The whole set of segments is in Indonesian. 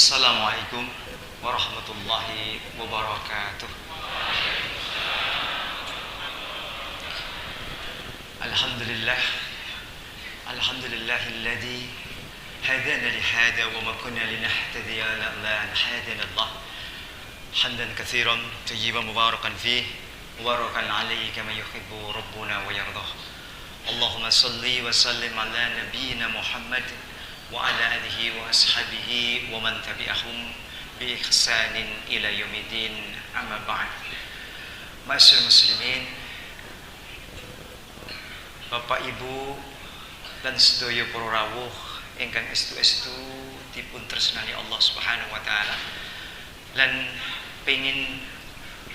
Assalamualaikum warahmatullahi wabarakatuh. Alhamdulillah, alhamdulillahilladzi hadana lihada wa ma kunna linahtadiya lawla an hadana Allah. Hamdan katsiran tayyiban mubarakan fih, mubarakan alaihi kama yuhibbu rabbuna wa yardah. Allahumma salli wa sallim ala nabiyyina Muhammad wa ala alihi wa ashabihi wa man tabi'ahum bi ihsanin ila yaumiddin, amma ba'd. Ma'asyiral muslimin, Bapak Ibu dan sedaya para rawuh ingkang estu-estu dipun tresnani Allah Subhanahu wa taala lan pengin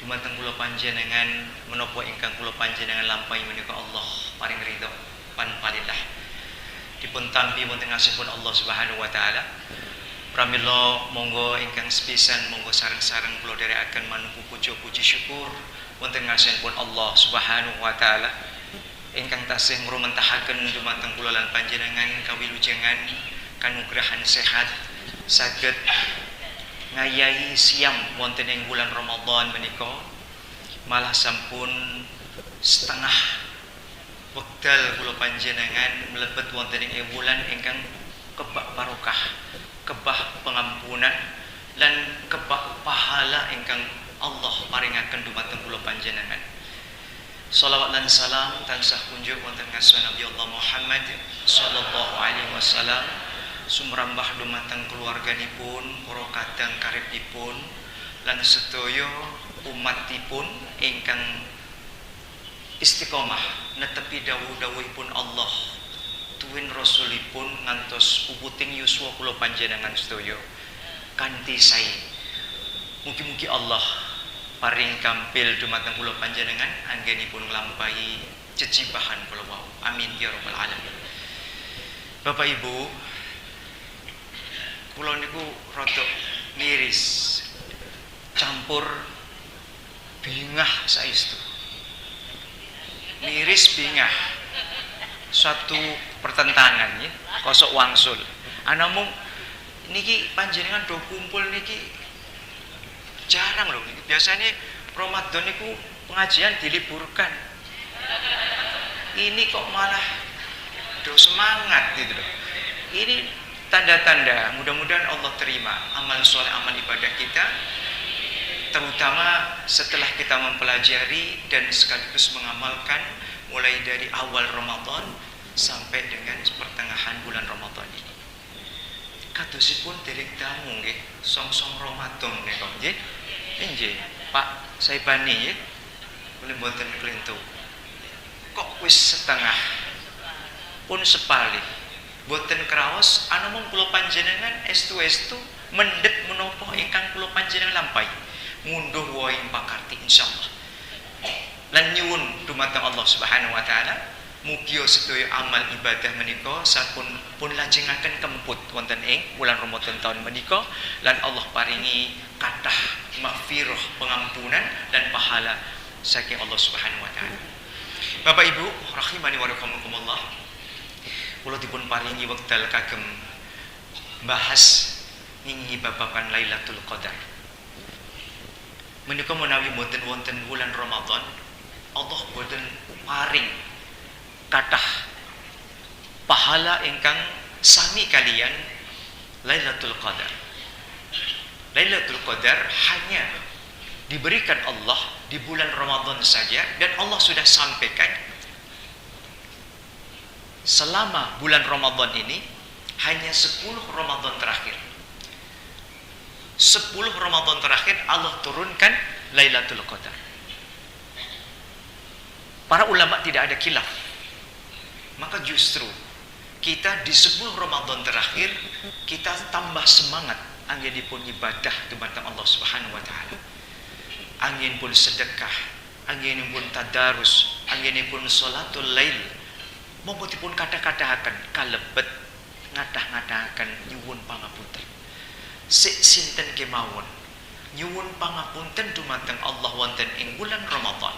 dumateng kula panjenengan menapa ingkang kula panjenengan lampahi menika Allah paring ridho panpalillah dipun tampi wonten ngasihipun Allah Subhanahu wa taala. Pramila monggo ingkang sepisan monggo sareng-sareng kula dherekaken manungku puji syukur wonten ngasihipun Allah Subhanahu wa taala ingkang tasih ngrumenthahaken dumateng kula lan panjenengan kawilujengan kanugrahan sehat saged ngayahi siam wonten ing bulan Ramadan menika, malah sampun setengah wekdal kula panjenengan mlebet wonten ing bulan ingkang kebak barokah, kebah pengampunan lan kebak pahala ingkang Allah paringaken dumateng kula panjenengan. Shalawat lan salam tansah kunjuk wonten ngasih Nabi Allah Muhammad sallallahu alaihi wasallam sumrambah dumateng keluarganipun, para kadang karibipun lan sedaya umatipun ingkang istiqomah netepi dawuh-dawuhipun Allah tuwin rasulipun ngantos puputing yuswa kula panjenengan sedaya kanthi sae. Mugi-mugi Allah paring kampil dumateng kula panjenengan anggenipun nglampahi jejibahan kula wau. Amin ya rabbal alamin. Bapak Ibu, kula niku rada miris campur bingah saestu. Miris bingah suatu pertentangan ya, kosok wangsul. Anamung niki panjenengan do kumpul niki jarang loh. Biasanya Ramadan niku pengajian diliburkan. Ini kok malah do semangat gitu loh. Ini tanda-tanda mudah-mudahan Allah terima amal soleh, amal ibadah kita, terutama setelah kita mempelajari dan sekaligus mengamalkan mulai dari awal Ramadan sampai dengan pertengahan bulan Ramadan ini. Kadosipun derek tamu nggih, song-song Ramadan nika nggih. Nggih, Pak Saibani nggih. Boleh mboten klintu. Kok wis setengah pun sepali. Boten kraos anamung kula panjenengan estu-estu mendhet menapa ingkang kula panjenengan lampahi ngunduh wahing pakarti insyaallah lan nyuwun dumateng Allah Subhanahu wa taala mugi sedaya amal ibadah menika sampun pun lajengaken kemput wonten ing bulan Ramadan taun menika lan Allah paringi kathah maghfirah pengampunan dan pahala saking Allah Subhanahu wa taala. Bapak Ibu rahimani wa rahimakumullah, kula dipun paringi wekdal kagem bahas ngingi babagan Lailatul Qadar. Menika menawi boten wonten bulan Ramadan, Allah boten paring kathah pahala ingkang sami kalian Lailatul Qadar. Lailatul Qadar hanya diberikan Allah di bulan Ramadan saja dan Allah sudah sampaikan selama bulan Ramadan ini hanya 10 Ramadan terakhir. 10 Ramadan terakhir Allah turunkan Lailatul Qadar. Para ulama tidak ada khilaf. Maka justru kita di 10 Ramadan terakhir kita tambah semangat anggenipun ibadah dumateng Allah Subhanahu wa taala. Anggenipun sedekah, anggenipun tadarus, anggenipun salatul lail. Monggo dipun kathah-kathahaken kalebet ngathah-ngathahaken nyuwun pangapunten. Sik sinten kemawon nyuwun pangapunten dumateng Allah wonten ing bulan Ramadan.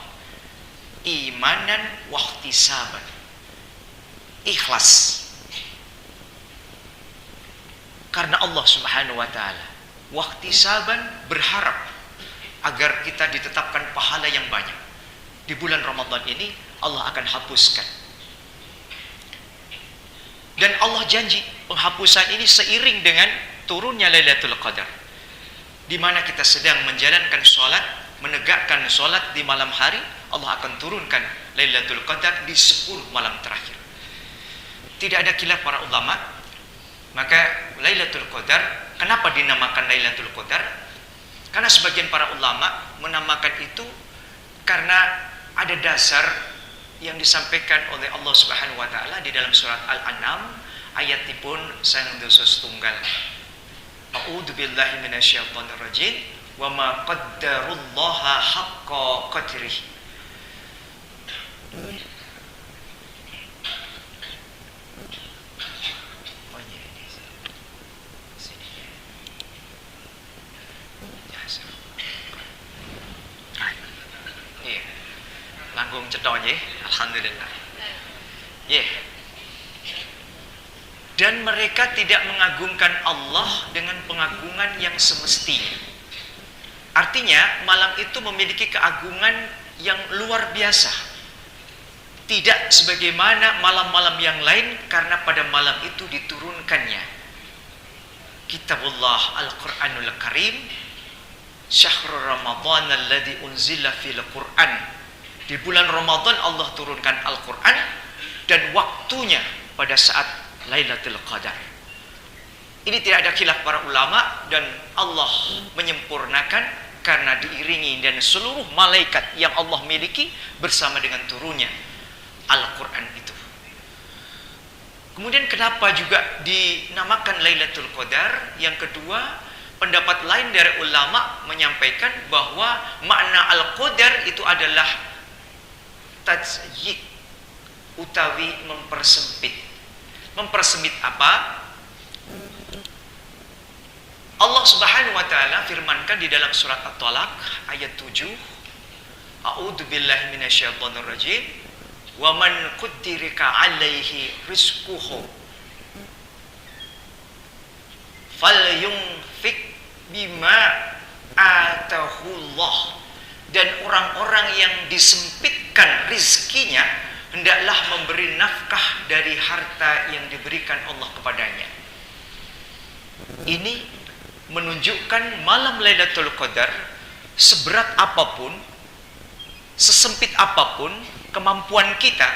Imanan wa ihtisaban. Ikhlas. Karena Allah Subhanahu wa taala wahtisaban, berharap agar kita ditetapkan pahala yang banyak. Di bulan Ramadan ini Allah akan hapuskan. Dan Allah janji penghapusan ini seiring dengan turunnya Lailatul Qadar, di mana kita sedang menjalankan sholat, menegakkan sholat di malam hari, Allah akan turunkan Lailatul Qadar di 10 malam terakhir. Tidak ada khilaf para ulama. Maka Lailatul Qadar, kenapa dinamakan Lailatul Qadar? Karena sebagian para ulama menamakan itu karena ada dasar yang disampaikan oleh Allah Subhanahu wa taala di dalam surat Al-An'am ayatipun sang dosa setunggal. A'udzu billahi minasyaitonir rajim wa ma qaddarullaha haqqa qadrihi. Langgung cedok nggih, alhamdulillah. Dan mereka tidak mengagungkan Allah dengan pengagungan yang semestinya. Artinya malam itu memiliki keagungan yang luar biasa. Tidak sebagaimana malam-malam yang lain, karena pada malam itu diturunkannya Kitabullah Al-Quranul Karim, Syahrul Ramadan alladzi unzila fil Quran. Di bulan Ramadan Allah turunkan Al-Quran, dan waktunya pada saat Lailatul Qadar. Ini tidak ada khilaf para ulama, dan Allah menyempurnakan karena diiringi dan seluruh malaikat yang Allah miliki bersama dengan turunnya Al-Quran itu. Kemudian kenapa juga dinamakan Lailatul Qadar? Yang kedua, pendapat lain dari ulama menyampaikan bahwa makna Al-Qadar itu adalah tajyid, utawi mempersempit. Mempersempit apa? Allah Subhanahu wa taala firmankan di dalam surat At-Talaq ayat 7, A'udzu billahi minasyaitonir rajim, wa man quddirika 'alaihi rizquhu falyunfik bima atahullah. Dan orang-orang yang disempitkan rizkinya hendaklah memberi nafkah dari harta yang diberikan Allah kepadanya. Ini menunjukkan malam Lailatul Qadar, seberat apapun, sesempit apapun kemampuan kita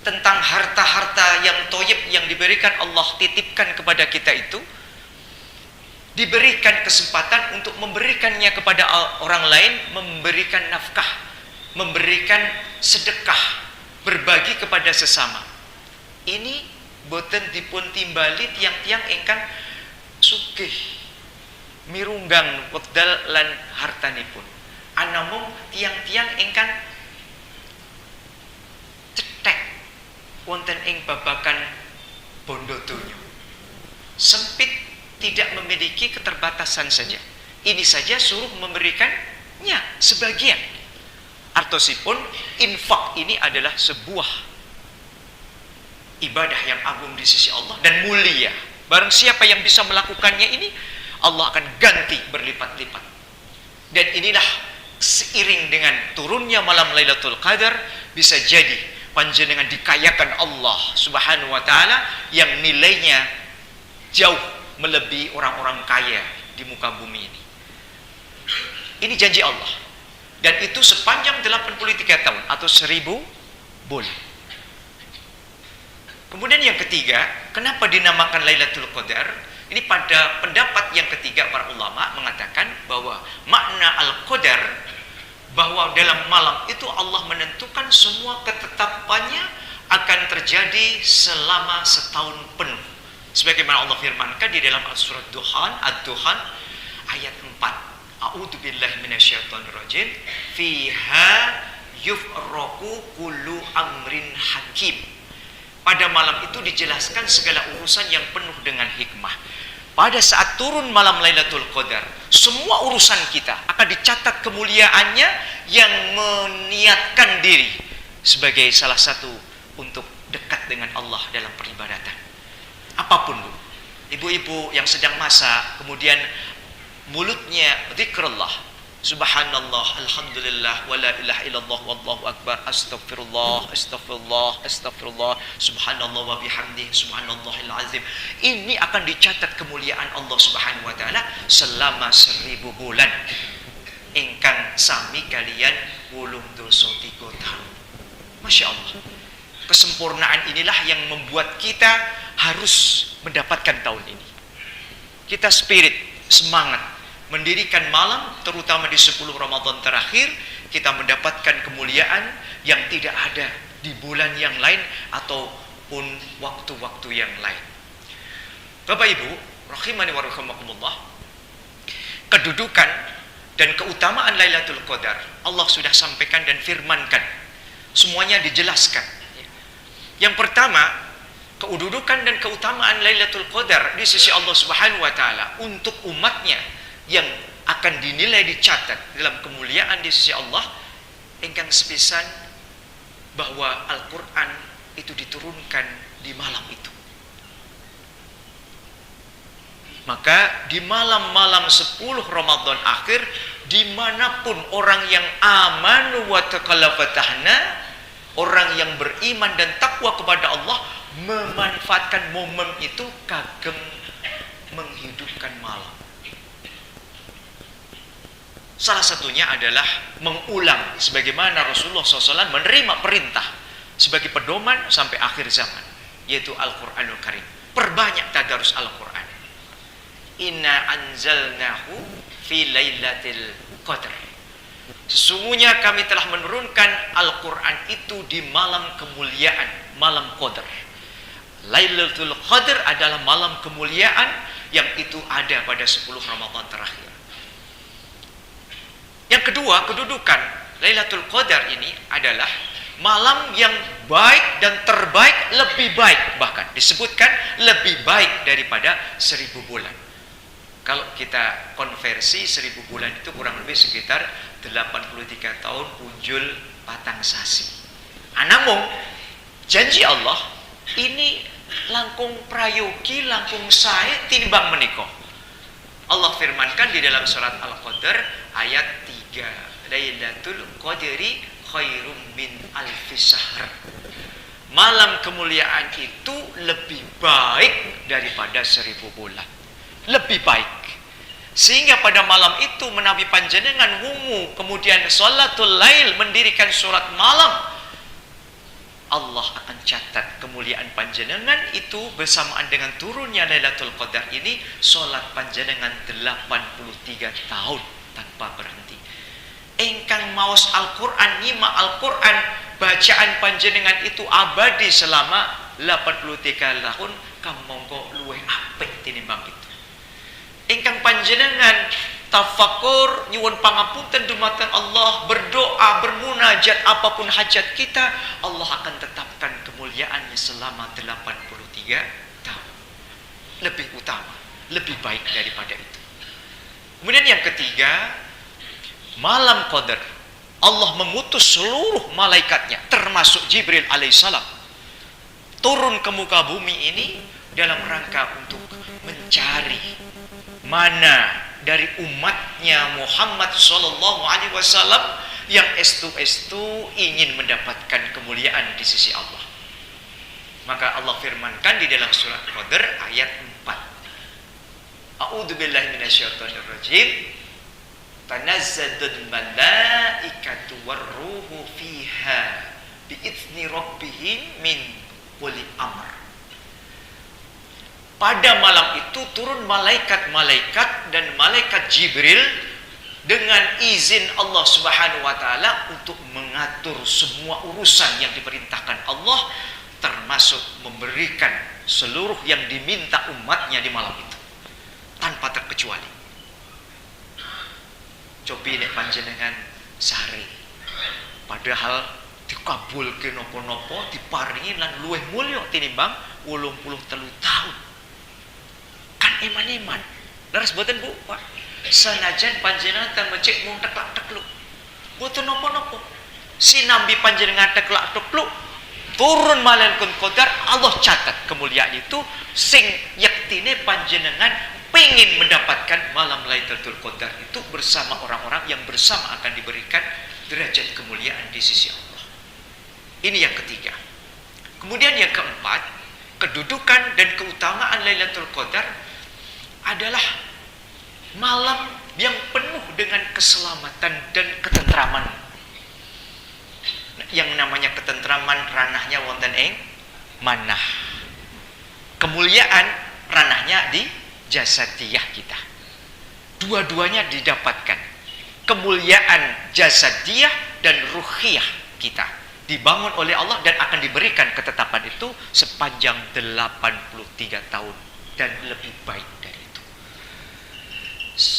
tentang harta-harta yang thayyib yang diberikan Allah titipkan kepada kita itu, diberikan kesempatan untuk memberikannya kepada orang lain, memberikan nafkah, memberikan sedekah, berbagi kepada sesama. Ini boten dipun timbali tiang-tiang ingkang sugih mirunggang wekdal lan hartanipun, anamung tiang-tiang ingkang cetek wonten ing babagan bondo donya. Sempit, tidak memiliki keterbatasan saja. Ini saja suruh memberikannya sebagian. Artosipun infak ini adalah sebuah ibadah yang agung di sisi Allah dan mulia. Barang siapa yang bisa melakukannya ini, Allah akan ganti berlipat-lipat. Dan inilah seiring dengan turunnya malam Lailatul Qadar, bisa jadi panjenengan dikayakan Allah Subhanahu wa taala yang nilainya jauh melebihi orang-orang kaya di muka bumi ini. Ini janji Allah. Dan itu sepanjang 83 tahun atau 1000 bulan. Kemudian yang ketiga, kenapa dinamakan Lailatul Qadar? Ini pada pendapat yang ketiga para ulama mengatakan bahwa makna Al-Qadar, bahwa dalam malam itu Allah menentukan semua ketetapannya akan terjadi selama setahun penuh. Sebagaimana Allah firmankan di dalam surat Ad-Duhan ayat 4. A'udzu billahi minasyaitonir rajim. Fiha yufraqu kullu amrin hakim. Pada malam itu dijelaskan segala urusan yang penuh dengan hikmah. Pada saat turun malam Lailatul Qadar, semua urusan kita akan dicatat kemuliaannya yang meniatkan diri sebagai salah satu untuk dekat dengan Allah dalam peribadatan. Apapun, Bu. Ibu-ibu yang sedang masak, kemudian mulutnya zikrullah, subhanallah, alhamdulillah, wa la ilaha illallah, wallahu akbar, astagfirullah, astagfirullah, astagfirullah, subhanallah wa bihamdih, subhanallahil azim. Ini akan dicatat kemuliaan Allah Subhanahu wa taala selama 1000 bulan. Ingkang sami kalian wulung dosa 3 tahun. Masya Allah. Kesempurnaan inilah yang membuat kita harus mendapatkan tahun ini. Kita spirit, semangat mendirikan malam, terutama di 10 Ramadan terakhir, kita mendapatkan kemuliaan yang tidak ada di bulan yang lain ataupun waktu-waktu yang lain. Bapak Ibu, rahimani wa rahimakumullah, kedudukan dan keutamaan Lailatul Qadar Allah sudah sampaikan dan firmankan. Semuanya dijelaskan. Yang pertama, kedudukan dan keutamaan Lailatul Qadar di sisi Allah Subhanahu wa taala untuk umatnya yang akan dinilai dicatat dalam kemuliaan di sisi Allah, ingkang sepisan bahwa Al-Quran itu diturunkan di malam itu. Maka di malam-malam 10 Ramadan akhir, dimanapun orang yang amanu wa taqalla fatahna, orang yang beriman dan takwa kepada Allah, memanfaatkan momen itu kagem menghidupkan malam. Salah satunya adalah mengulang sebagaimana Rasulullah SAW menerima perintah sebagai pedoman sampai akhir zaman, yaitu Al-Quranul Karim. Perbanyak tadarus Al-Quran. Inna anzalnahu fi lailatul qadr. Sesungguhnya kami telah menurunkan Al-Quran itu di malam kemuliaan, malam Qadar. Lailatul Qadr adalah malam kemuliaan yang itu ada pada 10 Ramadan terakhir. Yang kedua, kedudukan Lailatul Qadar ini adalah malam yang baik dan terbaik, lebih baik, bahkan disebutkan lebih baik daripada 1000 bulan. Kalau kita konversi 1000 bulan itu kurang lebih sekitar 83 tahun unjul patang sasi. Namun janji Allah ini langkung prayogi, langkung sae tinimbang menika. Allah firmankan di dalam surat Al-Qadar ayat 3, Lailatul Qadri khairum min alfis syahr. Malam kemuliaan itu lebih baik daripada 1000 bulan. Lebih baik. Sehingga pada malam itu menawi panjenengan wungu, kemudian sholatul lail, mendirikan sholat malam, Allah akan catat kemuliaan panjenengan itu bersamaan dengan turunnya Lailatul Qadar ini, sholat panjenengan 83 tahun tanpa berhenti. Engkang maos Al-Quran, nyimak Al-Quran, bacaan panjenengan itu abadi selama 83 tahun, kamangka luwih apik tinimbang itu. Engkang panjenengan tafakur, nyuwun pangapunten dumateng Allah, berdoa, bermunajat apapun hajat kita, Allah akan tetapkan kemuliaannya selama 83 tahun. Lebih utama, lebih baik daripada itu. Kemudian yang ketiga, malam Qadar, Allah mengutus seluruh malaikatnya, termasuk Jibril alaihissalam, turun ke muka bumi ini dalam rangka untuk mencari mana dari umatnya Muhammad sallallahu alaihi wasallam yang estu-estu ingin mendapatkan kemuliaan di sisi Allah. Maka Allah firmankan di dalam surat Qadar ayat 4. A'udzubillahi minasyaitonir rajim. Tanazzalul malaikatu warruhu fiha biizni rabbihim min kulli amr. Pada malam itu turun malaikat-malaikat dan malaikat Jibril dengan izin Allah Subhanahu wa taala untuk mengatur semua urusan yang diperintahkan Allah, termasuk memberikan seluruh yang diminta umatnya di malam itu tanpa terkecuali. Cobi nek panjenengan sari, padahal dikabulke napa-napa, diparingi lan luwih mulya tinimbang 83 tahun. Kan iman-iman. Leres boten Bu, Pak? Sanajan panjenengan teng mecik mung teklak-tekluk. Boten napa-napa. Sinambi panjenengan teklak-tekluk, turun Lailatul Qadar, Allah catat kemuliaan itu sing yektine panjenengan pengen mendapatkan malam Lailatul Qadar itu bersama orang-orang yang bersama akan diberikan derajat kemuliaan di sisi Allah. Ini yang ketiga. Kemudian yang keempat, kedudukan dan keutamaan Lailatul Qadar adalah malam yang penuh dengan keselamatan dan ketentraman. Yang namanya ketentraman ranahnya wonten ing manah. Kemuliaan ranahnya di jasadiyah kita. Dua-duanya didapatkan. Kemuliaan jasadiyah dan ruhiyah kita dibangun oleh Allah dan akan diberikan ketetapan itu sepanjang 83 tahun dan lebih baik dari itu.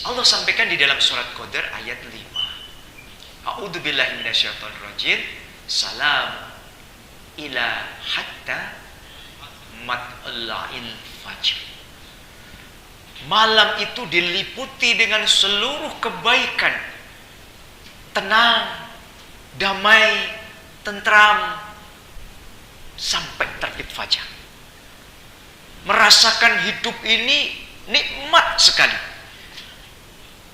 Allah sampaikan di dalam surat Qadar ayat 5. A'udzubillahi minasyaitonirrajim. Salam ila hatta matla'il fajr. Malam itu diliputi dengan seluruh kebaikan, tenang, damai, tentram sampai terbit fajar. Merasakan hidup ini nikmat sekali.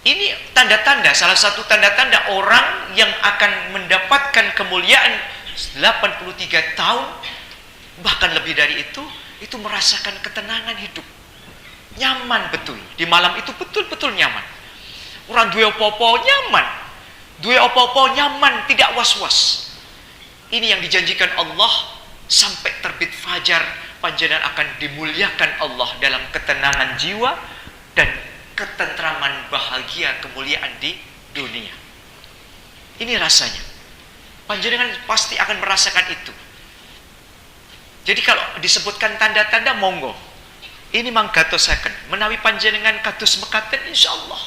Ini tanda-tanda, salah satu tanda-tanda orang yang akan mendapatkan kemuliaan 83 tahun bahkan lebih dari itu merasakan ketenangan hidup. Nyaman betul. Di malam itu betul-betul nyaman. Orang duwe apa-apa nyaman. Duwe apa-apa nyaman, tidak was-was. Ini yang dijanjikan Allah sampai terbit fajar, panjenengan akan dimuliakan Allah dalam ketenangan jiwa dan ketentraman bahagia kemuliaan di dunia. Ini rasanya. Panjenengan pasti akan merasakan itu. Jadi kalau disebutkan tanda-tanda monggo. Ini manggatosaken menawi panjenengan kados mekaten insyaallah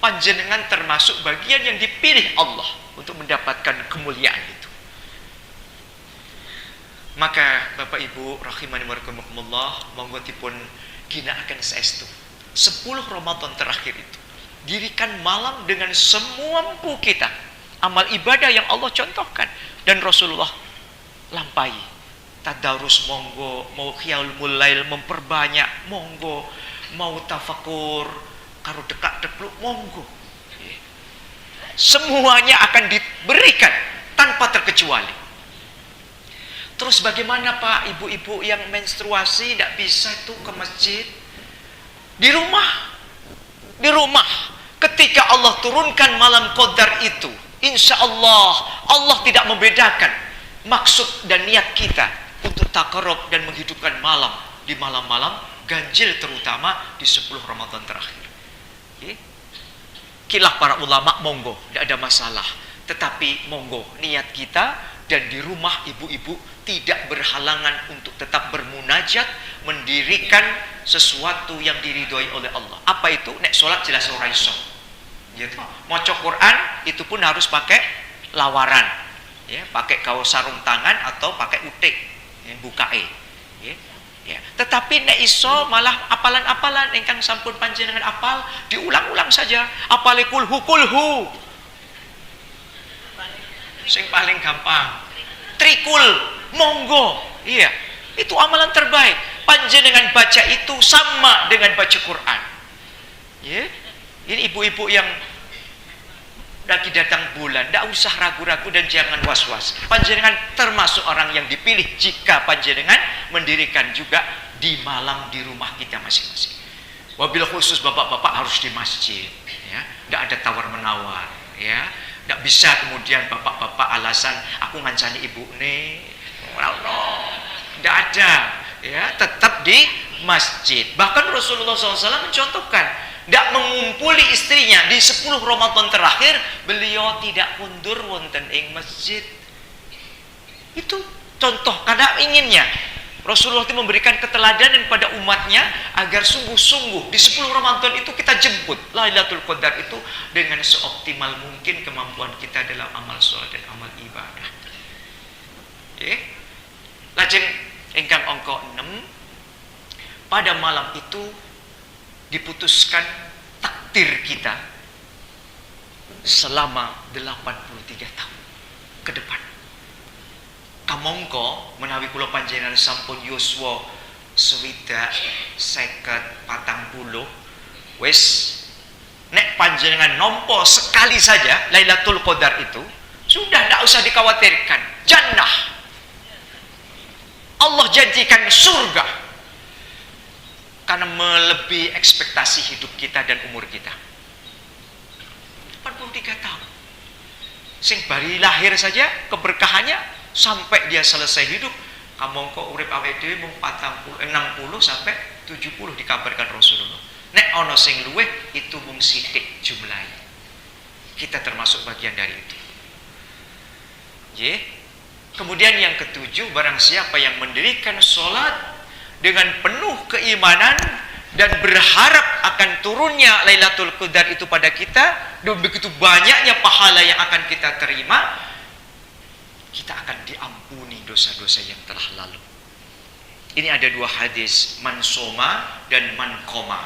panjenengan termasuk bagian yang dipilih Allah untuk mendapatkan kemuliaan itu. Maka Bapak Ibu rahimani wa rahimakumullah, monggo dipun ginakaken saestu 10 Ramadan terakhir itu. Dirikan malam dengan semua mampu kita. Amal ibadah yang Allah contohkan dan Rasulullah lampahi. Tadarus monggo, mau qiyamul lail memperbanyak monggo, mau tafakur karo dekak-dekluk monggo. Semuanya akan diberikan tanpa terkecuali. Terus bagaimana Pak, ibu-ibu yang menstruasi tidak bisa tuh ke masjid? Di rumah. Di rumah. Ketika Allah turunkan malam Qadar itu, insya Allah, Allah tidak membedakan maksud dan niat kita untuk takarub dan menghidupkan malam di malam-malam ganjil, terutama di 10 Ramadan terakhir. Kilah para ulama monggo, tidak ada masalah. Tetapi monggo niat kita dan di rumah ibu-ibu tidak berhalangan untuk tetap bermunajat, mendirikan sesuatu yang diridhoi oleh Allah. Apa itu? Nek sholat jelas ora iso. Gitu. Maca Quran itu pun harus pakai lawaran. Ya, pakai kaos sarung tangan atau pakai utik. Bukae. Ya. Tetapi nek iso malah apalan-apalan ingkang sampun panjenengan apal diulang-ulang saja. Apale kulhu. Sing paling gampang. Trikul, monggo. Iya. Itu amalan terbaik. Panjenengan baca itu sama dengan baca Quran. Ya. Ini ibu-ibu yang lagi datang bulan, tidak usah ragu-ragu dan jangan was-was. Panjenengan termasuk orang yang dipilih jika panjenengan mendirikan juga di malam di rumah kita masing-masing. Wabil khusus bapak-bapak harus di masjid, ya, tidak ada tawar-menawar, ya, tidak bisa kemudian bapak-bapak alasan aku ngancani ibu nih, tidak ada, ya, tetap di masjid. Bahkan Rasulullah SAW mencontohkan. Tidak mengumpuli istrinya di 10 Ramadan terakhir, beliau tidak mundur wonten ing masjid. Itu contoh karena inginnya Rasulullah itu memberikan keteladanan pada umatnya agar sungguh-sungguh di 10 Ramadan itu kita jemput Lailatul Qadar itu dengan seoptimal mungkin kemampuan kita dalam amal sholat dan amal ibadah. Lajeng ingkang angka 6, pada malam itu diputuskan takdir kita selama 83 tahun ke depan. Kamangka menawi kula panjenengan sampun yuswa 60, 50, 40, Wes nek panjenengan nompo sekali saja Lailatul Qadar itu, sudah tidak usah dikhawatirkan. Jannah. Allah janjikan surga. Karena melebihi ekspektasi hidup kita dan umur kita. 43 tahun. Sing bari lahir saja keberkahannya sampai dia selesai hidup. Kamu kok urip awake dhewe mung 60 sampai 70 dikabarkan Rasulullah. Nek ono sing luweh itu mung sithik jumlahe. Kita termasuk bagian dari itu. Kemudian yang ketujuh, barang siapa yang mendirikan sholat dengan penuh keimanan dan berharap akan turunnya Lailatul Qadar itu pada kita, dan begitu banyaknya pahala yang akan kita terima, kita akan diampuni dosa-dosa yang telah lalu. Ini ada dua hadis, mansoma dan mankoma.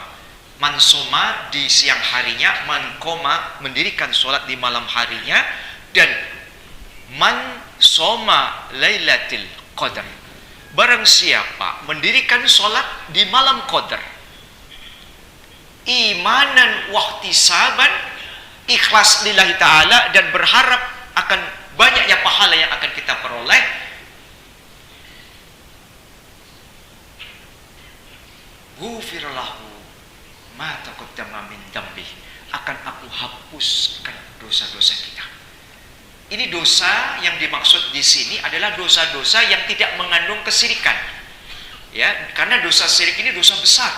Mansoma di siang harinya, mankoma mendirikan sholat di malam harinya, dan mansoma Lailatul Qadar. Barang siapa mendirikan sholat di malam Qadar, imanan wahtisaban, ikhlas lillahi ta'ala, dan berharap akan banyaknya pahala yang akan kita peroleh, ghufirallahu ma taqaddama min dzambi, akan aku hapuskan dosa-dosa kita. Ini dosa yang dimaksud di sini adalah dosa-dosa yang tidak mengandung kesirikan. Ya, karena dosa syirik ini dosa besar.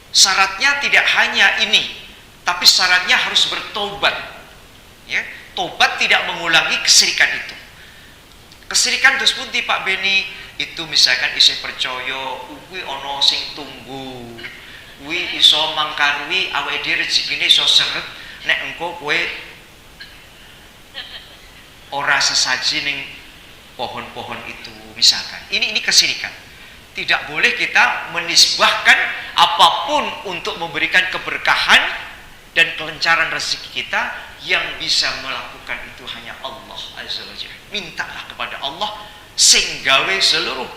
Syaratnya tidak hanya ini, tapi syaratnya harus bertobat. Ya, tobat tidak mengulangi kesirikan itu. Kesirikan terus pun Pak Beni itu misalkan isih percaya kuwi ana sing tunggu. Kuwi iso mangkarwi awake dhewe rezekine iso seret nek engko kowe ora sesaji ning pohon-pohon itu misalkan. Ini kesirikan. Tidak boleh kita menisbahkan apapun untuk memberikan keberkahan dan kelancaran rezeki kita. Yang bisa melakukan itu hanya Allah Azza wa Jalla. Mintalah kepada Allah sing gawe seluruh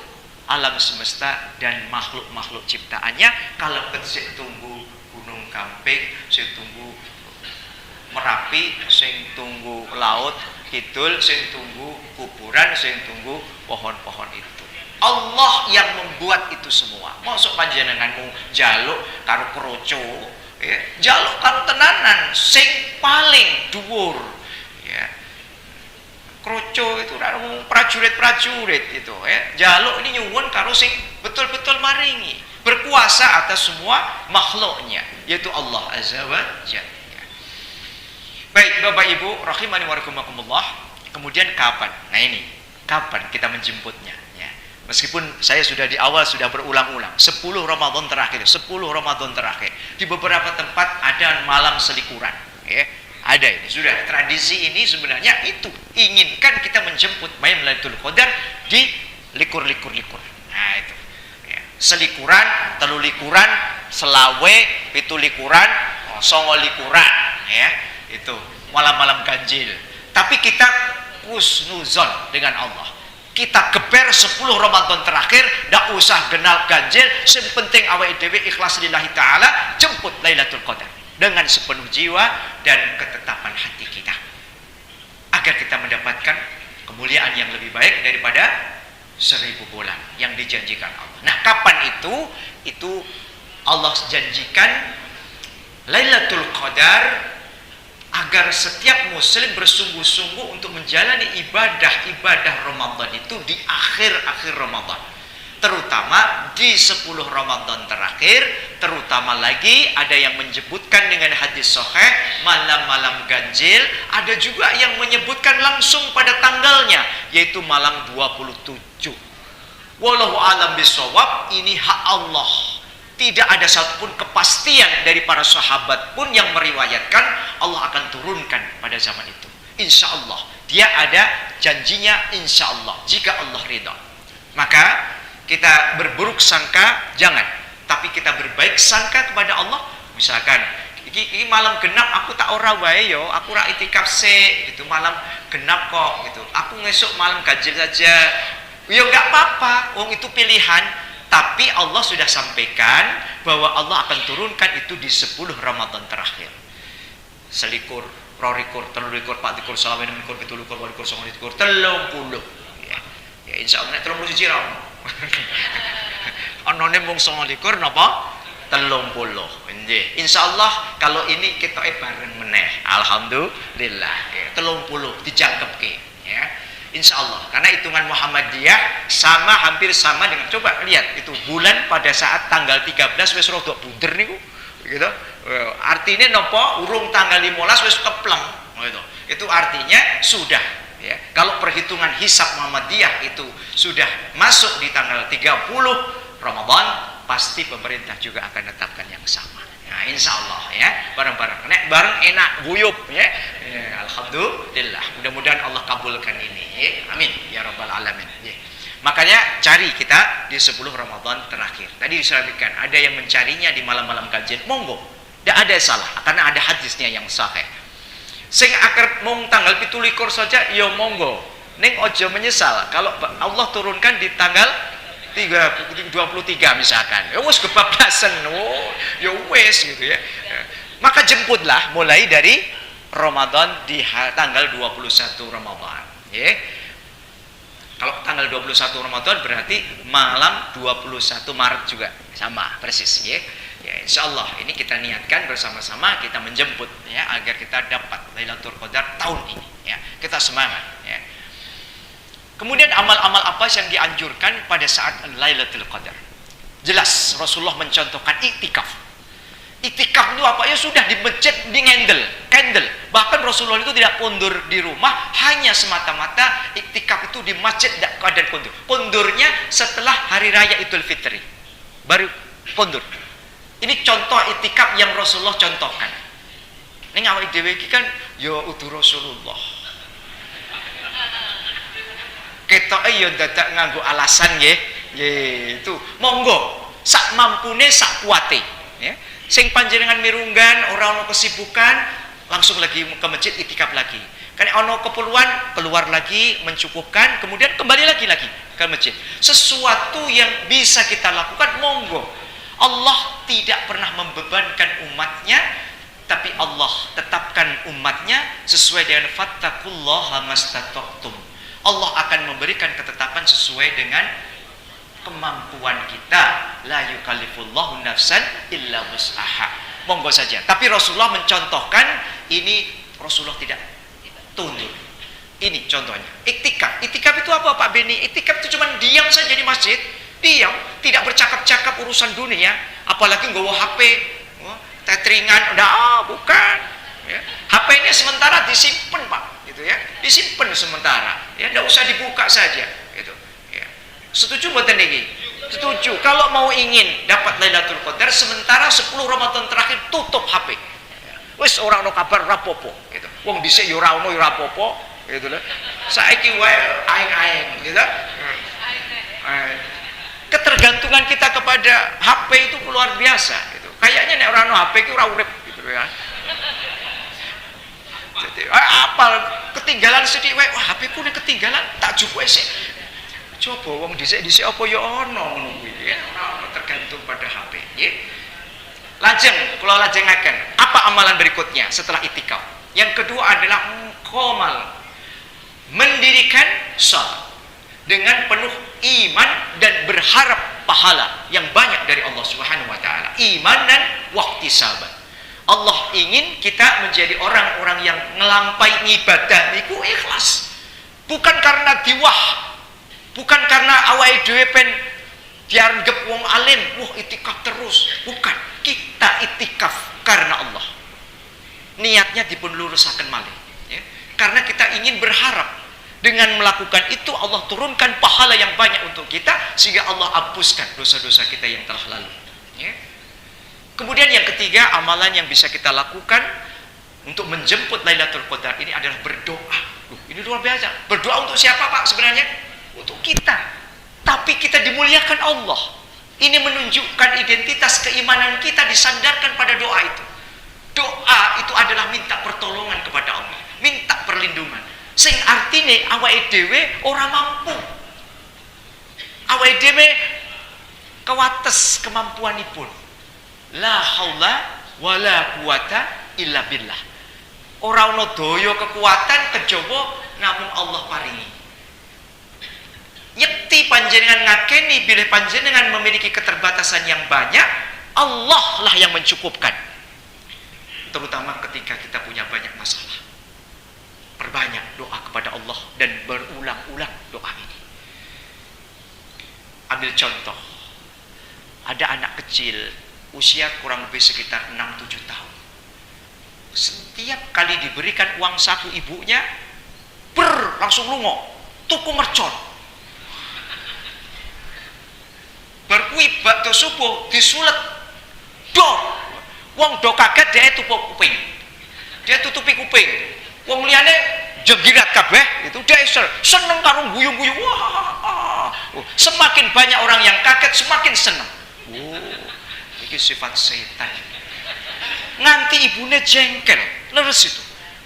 alam semesta dan makhluk-makhluk ciptaannya. Kalau sing tunggu gunung Kamping, sing tunggu Merapi, sing tunggu laut kidul, sing tunggu kuburan, sing tunggu pohon-pohon itu. Allah yang membuat itu semua. Mosok panjenenganmu jaluk karo kroco, ya, jaluk karo tenanan sing paling dhuwur, ya. Kroco itu prajurit-prajurit itu, ya. Jaluk ini nyuwun karo sing betul-betul maringi, berkuasa atas semua makhluknya, yaitu Allah Azza wa Jalla. Baik Bapak Ibu rahimani wa rahimakumullah. Kemudian kapan? Nah ini, kapan kita menjemputnya, ya. Meskipun saya sudah di awal sudah berulang-ulang 10 Ramadan terakhir, 10 Ramadan terakhir. Di beberapa tempat ada malam selikuran, ya. Ada ini, sudah tradisi ini sebenarnya itu inginkan kita menjemput Lailatul Qadar di likur-likur. Nah itu, ya. Selikuran, telu likuran, selawe, pitu likuran, songo likuran, ya. Itu malam-malam ganjil. Tapi kita husnuzon dengan Allah. Kita geber 10 Ramadan terakhir, ndak usah genal ganjil, sing penting awake dhewe ikhlas lillahi taala jemput Lailatul Qadar dengan sepenuh jiwa dan ketetapan hati kita. Agar kita mendapatkan kemuliaan yang lebih baik daripada 1000 bulan yang dijanjikan Allah. Nah, kapan itu? Itu Allah janjikan Lailatul Qadar agar setiap muslim bersungguh-sungguh untuk menjalani ibadah-ibadah Ramadan itu di akhir-akhir Ramadan. Terutama di 10 Ramadan terakhir, terutama lagi ada yang menyebutkan dengan hadis sahih malam-malam ganjil, ada juga yang menyebutkan langsung pada tanggalnya, yaitu malam 27. Wallahu alam bisawab, ini hak Allah. Tidak ada satupun kepastian dari para sahabat pun yang meriwayatkan Allah akan turunkan pada zaman itu. Insya Allah. Dia ada janjinya insya Allah. Jika Allah ridha. Maka kita berburuk sangka jangan. Tapi kita berbaik sangka kepada Allah. Misalkan, ini malam genap aku tak ora wae yo. Aku ora itikaf se gitu. Malam genap kok gitu. Aku ngesuk malam ganjil saja. Ya enggak apa-apa. Wong itu pilihan. Tapi Allah sudah sampaikan bahwa Allah akan turunkan itu di 10 Ramadan terakhir. Selikur, rolikur, telulikur, patlikur, salawikur, pitulikur, walikur, songolikur, 30. Ya insya Allah 30 siji ra ono. Onone mung 29 napa? 30. Nggih. Insyaallah kalau ini kita bareng meneh. Alhamdulillah. Ya, 30 dijangkepke ya. Insyaallah. Karena hitungan Muhammadiyah sama hampir sama dengan, coba lihat itu bulan pada saat tanggal 13 wis rada bunder niku. Gitu. Artinya napa? Urung tanggal 15 wis kepleng gitu. Itu artinya sudah ya. Kalau perhitungan hisab Muhammadiyah itu sudah masuk di tanggal 30 Ramadan, pasti pemerintah juga akan tetapkan yang sama. Nah, insya Allah ya, bareng-bareng. Nek bareng enak guyup ya. Alhamdulillah. Mudah-mudahan Allah kabulkan ini. Ya. Amin ya rabbal alamin. Ya. Makanya cari kita di 10 Ramadan terakhir. Tadi disampaikan ada yang mencarinya di malam-malam kajian. Monggo. Tidak ada salah karena ada hadisnya yang sahih. Sing akar mung tanggal 17 saja ya monggo. Ning ojo menyesal kalau Allah turunkan di tanggal 23 misalkan. Ya wis kebablasan. Oh, ya wis gitu ya. Maka jemputlah mulai dari Ramadan di tanggal 21 Ramadan. Ya. Kalau tanggal 21 Ramadan berarti malam 21 Maret juga sama persis ya. Ya insyaallah ini kita niatkan bersama-sama kita menjemput ya agar kita dapat Lailatul Qadar tahun ini ya. Kita semangat ya. Kemudian amal-amal apa yang dianjurkan pada saat Lailatul Qadar? Jelas Rasulullah mencontohkan iktikaf. Iktikaf itu apa? Ya sudah di masjid, di candle. Bahkan Rasulullah itu tidak pundur di rumah, hanya semata-mata iktikaf itu di masjid tidak ada pundur. Pundurnya setelah hari raya Idul Fitri. Baru pundur. Ini contoh iktikaf yang Rasulullah contohkan. Ini awake dhewe iki kan ya utuh Rasulullah. Ketoke ya dadak nganggo alasan nggih. Nggih, itu monggo sak mampune sak kuwate, ya. Sing panjenengan mirunggan ora ana kesibukan langsung lagi ke masjid iktikaf lagi. Kan ana keperluan keluar lagi mencukupkan kemudian kembali lagi ke masjid. Sesuatu yang bisa kita lakukan monggo. Allah tidak pernah membebankan umatnya, tapi Allah tetapkan umatnya sesuai dengan fattaqullaha mastata'tum. Allah akan memberikan ketetapan sesuai dengan kemampuan kita. La yukallifullahu nafsan illa wus'aha. Monggo saja. Tapi Rasulullah mencontohkan ini, Rasulullah tidak tunduk. Ini contohnya. Iktikaf. Iktikaf itu apa Pak Beni? Iktikaf itu cuma diam saja di masjid. Diam, tidak bercakap-cakap urusan dunia, apalagi nggawa HP, tetringan, bukan. Ya. HP-nya sementara disimpan Pak, gitu ya, disimpan sementara, ya, tidak usah dibuka saja, gitu. Ya. Setuju mboten niki? Setuju. Kalau mau ingin dapat Lailatul Qadar, sementara 10 Ramadan terakhir tutup HP. Ya. Wis ora ono kabar rapopo, gitu. Wong dhisik yo ora ono yo rapopo, gitu lho. Saiki wae aing-aing, gitu. Ketergantungan kita kepada HP itu luar biasa gitu. Kayaknya nek ora ono HP ki ora urip gitu ya. Jadi apal ketinggalan sedih wae, wah HP ku nek ketinggalan tak jupuke sik. Coba wong dhisik-dhisik apa ya ono ngono kuwi ya. Ora tergantung pada HP nggih. Lajeng kula lajengaken, apa amalan berikutnya setelah itikaf? Yang kedua adalah qomal, mendirikan salat dengan penuh iman dan berharap pahala yang banyak dari Allah Subhanahu wa taala. Iman dan wahtisaban. Allah ingin kita menjadi orang-orang yang ngelampai ibadah niku ikhlas. Bukan karena diwah, bukan karena awake dhewe pen dianggep wong alim, wah itikaf terus. Bukan, kita itikaf karena Allah. Niatnya dipun lurusaken malih, ya. Karena kita ingin berharap dengan melakukan itu Allah turunkan pahala yang banyak untuk kita sehingga Allah hapuskan dosa-dosa kita yang telah lalu. Ya. Kemudian yang ketiga amalan yang bisa kita lakukan untuk menjemput Lailatul Qadar ini adalah berdoa. Ini luar biasa. Berdoa untuk siapa Pak sebenarnya? Untuk kita. Tapi kita dimuliakan Allah. Ini menunjukkan identitas keimanan kita disandarkan pada doa itu. Doa itu adalah minta pertolongan kepada Allah, minta perlindungan. Sing artine awake dhewe ora mampu. Awake dhewe kewates kemampuanipun. La haula wala quwata illa billah. Ora ana daya kekuatan kejaba namung Allah paringi. Yekti panjenengan ngakeni bilih panjenengan memiliki keterbatasan yang banyak, Allah lah yang mencukupkan. Terutama ketika kita punya banyak masalah. Perbanyak doa kepada Allah dan berulang-ulang doa ini. Ambil contoh. Ada anak kecil usia kurang lebih sekitar 6-7 tahun. Setiap kali diberikan uang saku ibunya, langsung lungo, tuku mercon. Berkuip bakto subuh disulet wong do kaget dia tutup kuping. Dia tutupi kuping. Wong liyane jenggirat kabeh, itu dia seneng karo guyu-guyu. Wah. Semakin banyak orang yang kaget semakin seneng. Ini sifat setan. Nganti ibune jengkel, leres itu.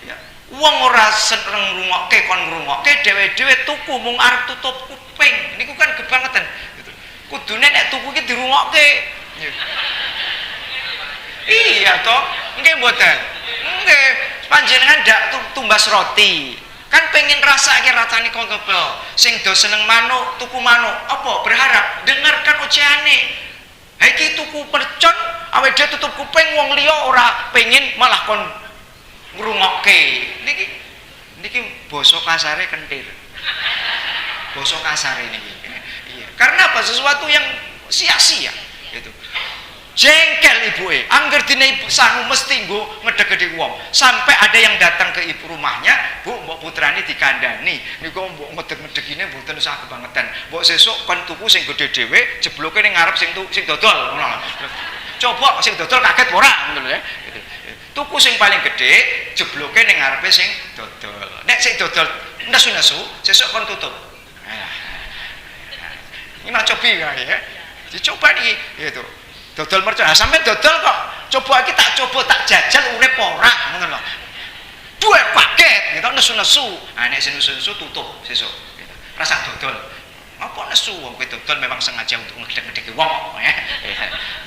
Ya. Wong ora seneng ngrungokke kon ngrungokke dhewe-dhewe tuku mung arep tutup kuping. Niku kan kebangetan. Kudune nek tuku iki dirungokke. Iya toh, nggih mboten. Nggih, panjenengan ndak tumbas roti. Kan pengen rasake rasane kongkebel. Sing do seneng manuk, tuku manuk. Apa? Berharap dengarkan oceane. Ha iki tuku percon, awake dhewe tutup kuping wong liya ora pengen malah kon ngrungokke. Niki basa kasare kentir. Basa kasare niki. Iya. Karena apa? Sesuatu yang sia-sia gitu. Jengkel ibuke, angger dine ibu sangu mesti nggo ngedeg-gedeg wong. Sampai ada yang datang ke ibu rumahnya, "Bu, mbok putrane dikandani. Niku mbok ngedeg-ngedegine mboten usah kebangetan. Mbok sesuk kon tuku sing gedhe dhewe, jebloke ning ngarep sing dodol." Ngono. Coba sing dodol kaget ora ngono lho ya. Tuku sing paling gedhe, jebloke ning ngarepe sing dodol. Nek sing dodol nesu-nesu, sesuk kon tutup. Ini mah cobi ya. Dicoba nih gitu. Dodol mercon, sampai dodol kok. Coba iki tak coba tak jajal urip ora ngono lho. Duwe paket gitu nesu-nesu. Ah nek nesu-nesu tutup sesuk gitu. Rasa dodol. Apa nesu wong kowe dodol memang sengaja untuk ngedek-ngedeki wong ya.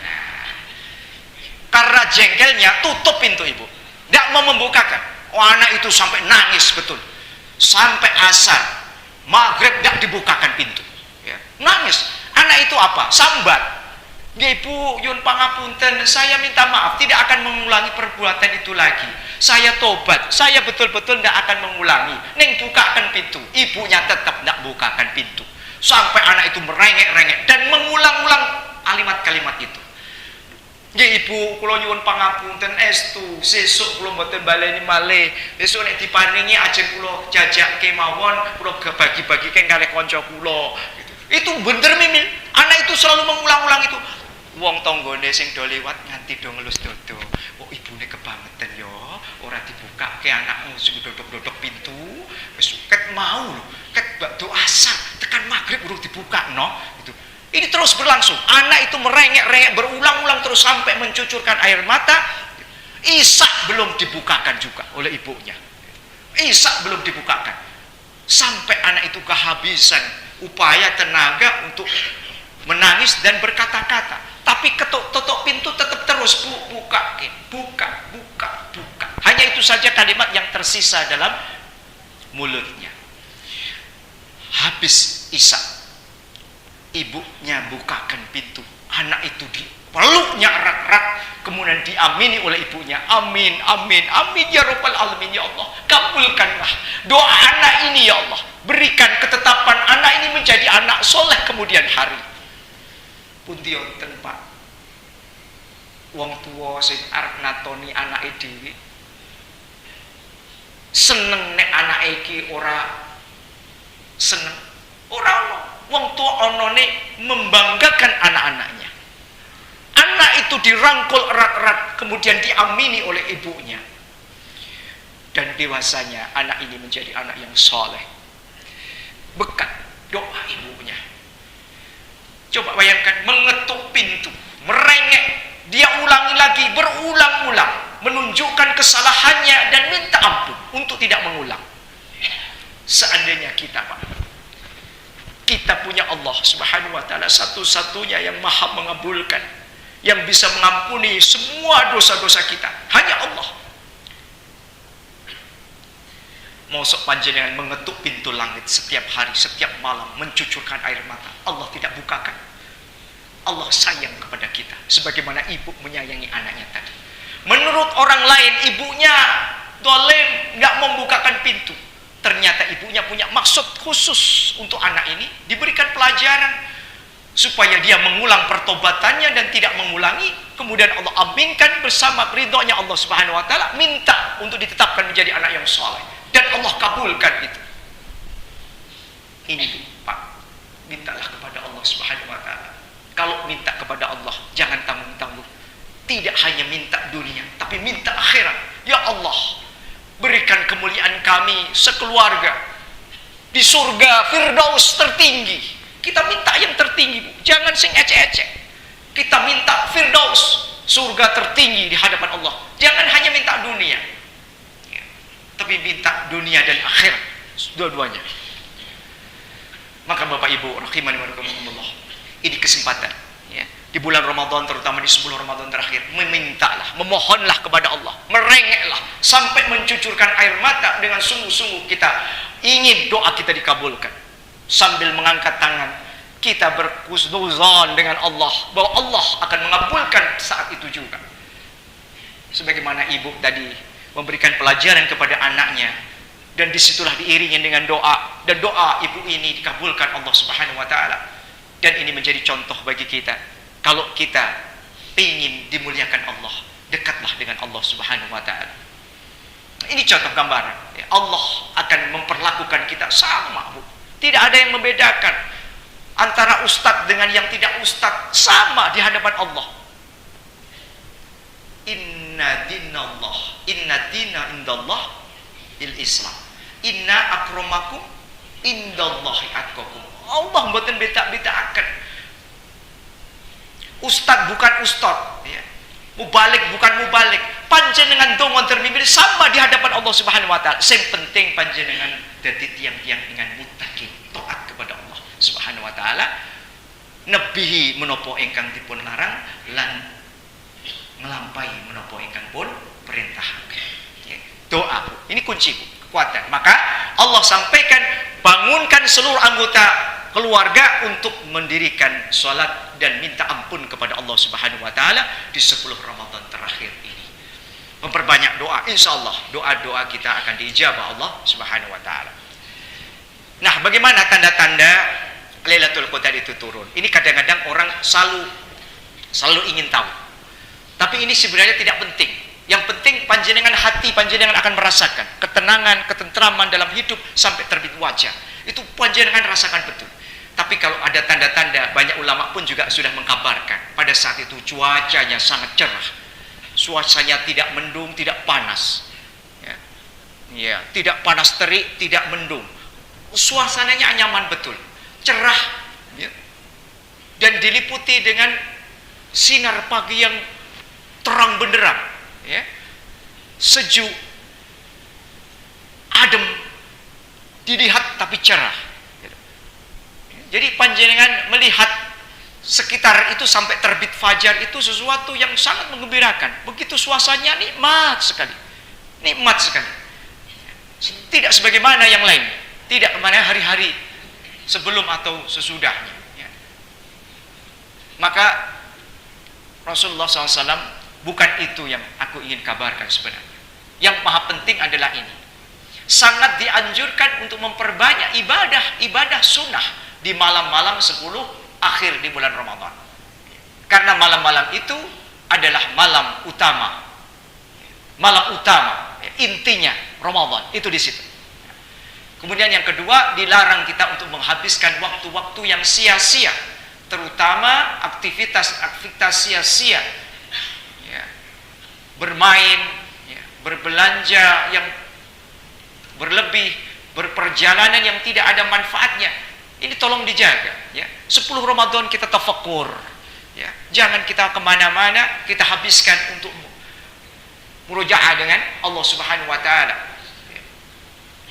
Nah. Karena jengkelnya tutup pintu ibu. Enggak mau membukakan. Oh, anak itu sampai nangis betul. Sampai asar. Maghrib enggak dibukakan pintu. Ya. Nangis. Anak itu apa? Sambat. Ibu yun pangapunten, saya minta maaf, tidak akan mengulangi perbuatan itu lagi. Saya tobat, saya betul-betul tidak akan mengulangi. Neng bukakan pintu, ibunya tetap tidak bukakan pintu. Sampai anak itu merengek-rengek dan mengulang-ulang kalimat-kalimat itu. Nggih ibu, kula nyuwun pangapunten estu, sesuk kula mboten baleni malih. Besok nek diparingi ajeng kula jajakke mawon, kula bagi-bagike kalih kanca kula. Itu bener mimil. Anak itu selalu mengulang-ulang itu. Wong tanggane sing do liwat nganti do ngelus dodo. Kok ibune kebangetan ya, ora dibukake anakmu sing dodok-dodok pintu. Wis ket mau lho, ket bakdo asar tekan maghrib urung dibukakno gitu. Ini terus berlangsung. Anak itu merengek-rengek berulang-ulang terus sampai mencucurkan air mata. Isak belum dibukakan juga oleh ibunya. Isak belum dibukakan. Sampai anak itu kehabisan upaya tenaga untuk menangis dan berkata-kata. Tapi ketuk-tutuk pintu tetap terus buka. Hanya itu saja kalimat yang tersisa dalam mulutnya. Habis Isa, ibunya bukakan pintu. Anak itu dipeluknya erat-erat, kemudian diamini oleh ibunya. Amin, amin, amin ya Rabbal Alamin ya Allah. Kabulkanlah doa anak ini ya Allah. Berikan ketetapan anak ini menjadi anak soleh kemudian hari. Pundi wonten Pak, wong tua sing arep natoni anake dhewe seneng nek anake iki ora seneng, ora ono. Wong tua onone membanggakan anak-anaknya. Anak itu dirangkul erat-erat kemudian diamini oleh ibunya, dan dewasanya anak ini menjadi anak yang soleh berkat doa ibunya. Coba bayangkan, mengetuk pintu, merengek, dia ulangi lagi, berulang-ulang, menunjukkan kesalahannya dan minta ampun untuk tidak mengulang. Seandainya kita Pak Kita punya Allah Subhanahu wa taala satu-satunya yang maha mengabulkan, yang bisa mengampuni semua dosa-dosa kita. Hanya Allah. Mosok panjenengan mengetuk pintu langit setiap hari, setiap malam, mencucurkan air mata. Allah tidak bukakan. Allah sayang kepada kita sebagaimana ibu menyayangi anaknya tadi. Menurut orang lain, ibunya dolim, nggak membukakan pintu. Ternyata ibunya punya maksud khusus untuk anak ini, diberikan pelajaran supaya dia mengulang pertobatannya dan tidak mengulangi. Kemudian Allah aminkan bersama ridhonya Allah Subhanahu wa taala, minta untuk ditetapkan menjadi anak yang saleh dan Allah kabulkan itu. Ini Pak, mintalah kepada Allah Subhanahu wa taala. Kalau minta kepada Allah, jangan tanggung-tanggung. Tidak hanya minta dunia, tapi minta akhirat. Ya Allah, berikan kemuliaan kami sekeluarga di surga Firdaus tertinggi. Kita minta yang tertinggi, Bu. Jangan sing ecek-ecek. Kita minta Firdaus, surga tertinggi di hadapan Allah. Jangan hanya minta dunia, ya, tapi minta dunia dan akhirat, dua-duanya. Maka Bapak Ibu rahimani wa rahimakumullah, ini kesempatan, ya, di bulan Ramadan, terutama di 10 Ramadan terakhir, memintalah, memohonlah kepada Allah, merengeklah sampai mencucurkan air mata dengan sungguh-sungguh kita ingin doa kita dikabulkan. Sambil mengangkat tangan, kita berhusnuzan dengan Allah bahwa Allah akan mengabulkan saat itu juga. Sebagaimana ibu tadi memberikan pelajaran kepada anaknya, dan disitulah diiringi dengan doa, dan doa ibu ini dikabulkan Allah Subhanahu wa taala. Dan ini menjadi contoh bagi kita. Kalau kita ingin dimuliakan Allah, dekatlah dengan Allah Subhanahu wa taala. Ini contoh gambaran. Allah akan memperlakukan kita sama, Bu. Tidak ada yang membedakan antara ustadz dengan yang tidak ustadz, sama di hadapan Allah. Inna dina indallah il-Islam. Inna akramakum indallahi atqakum. Allah mboten beda-bedakan. Ustadz bukan ustadz, ya. Mubalik bukan mubalik. Panjenengan dongon termimpin sama di hadapan Allah Subhanahu wa taala. Yang penting panjenengan dadi tiang-tiang dengan muttaqin, taat kepada Allah Subhanahu wa taala. Nebihi menapa ingkang dipun larang lan nglampahi menapa ingkang pun perintahaken. Ya. Doa, ini kunci, kekuatan. Maka Allah sampaikan, bangunkan seluruh anggota keluarga untuk mendirikan sholat dan minta ampun kepada Allah Subhanahu wa taala di 10 Ramadan terakhir ini. Memperbanyak doa, insya Allah doa-doa kita akan diijabah Allah Subhanahu wa taala. Nah, bagaimana tanda-tanda Lailatul Qadar itu turun? Ini kadang-kadang orang selalu ingin tahu. Tapi ini sebenarnya tidak penting. Yang penting panjenengan hati panjenengan akan merasakan ketenangan, ketentraman dalam hidup sampai terbit wajah. Itu panjenengan rasakan betul. Tapi kalau ada tanda-tanda, banyak ulama pun juga sudah mengkabarkan pada saat itu cuacanya sangat cerah, suasananya tidak mendung, tidak panas, ya, tidak panas terik, tidak mendung, suasananya nyaman betul, cerah, ya, dan diliputi dengan sinar pagi yang terang benderang, ya, sejuk, adem, dilihat tapi cerah. Jadi panjenengan melihat sekitar itu sampai terbit fajar itu sesuatu yang sangat menggembirakan. Begitu suasananya nikmat sekali. Nikmat sekali. Tidak sebagaimana yang lain. Tidak kemana hari-hari sebelum atau sesudahnya. Maka Rasulullah SAW, bukan itu yang aku ingin kabarkan sebenarnya. Yang maha penting adalah ini. Sangat dianjurkan untuk memperbanyak ibadah sunnah di malam-malam 10 akhir di bulan Ramadan. Karena malam-malam itu adalah malam utama. Malam utama, intinya Ramadan itu di situ. Kemudian yang kedua, dilarang kita untuk menghabiskan waktu-waktu yang sia-sia, terutama aktivitas sia-sia. Ya. Bermain, ya, berbelanja yang berlebih, berperjalanan yang tidak ada manfaatnya. Ini tolong dijaga, ya. 10 Ramadan kita tafakkur, ya. Jangan kita kemana-mana, kita habiskan untuk murojaah dengan Allah Subhanahu wa taala, ya,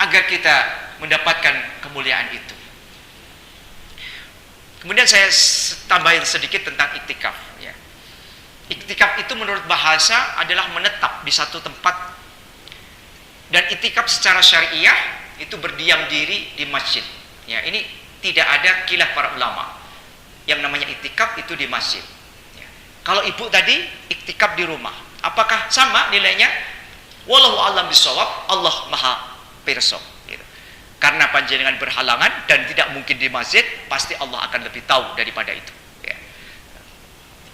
agar kita mendapatkan kemuliaan itu. Kemudian saya tambahin sedikit tentang iktikaf. Ya. Iktikaf itu menurut bahasa adalah menetap di satu tempat. Dan iktikaf secara syariah itu berdiam diri di masjid. Ya, ini tidak ada khilaf para ulama. Yang namanya iktikaf itu di masjid. Ya. Kalau ibu tadi iktikaf di rumah, apakah sama nilainya? Wallahu a'lam bishawab, Allah Maha pirsa. Karena panjenengan berhalangan dan tidak mungkin di masjid, pasti Allah akan lebih tahu daripada itu. Ya.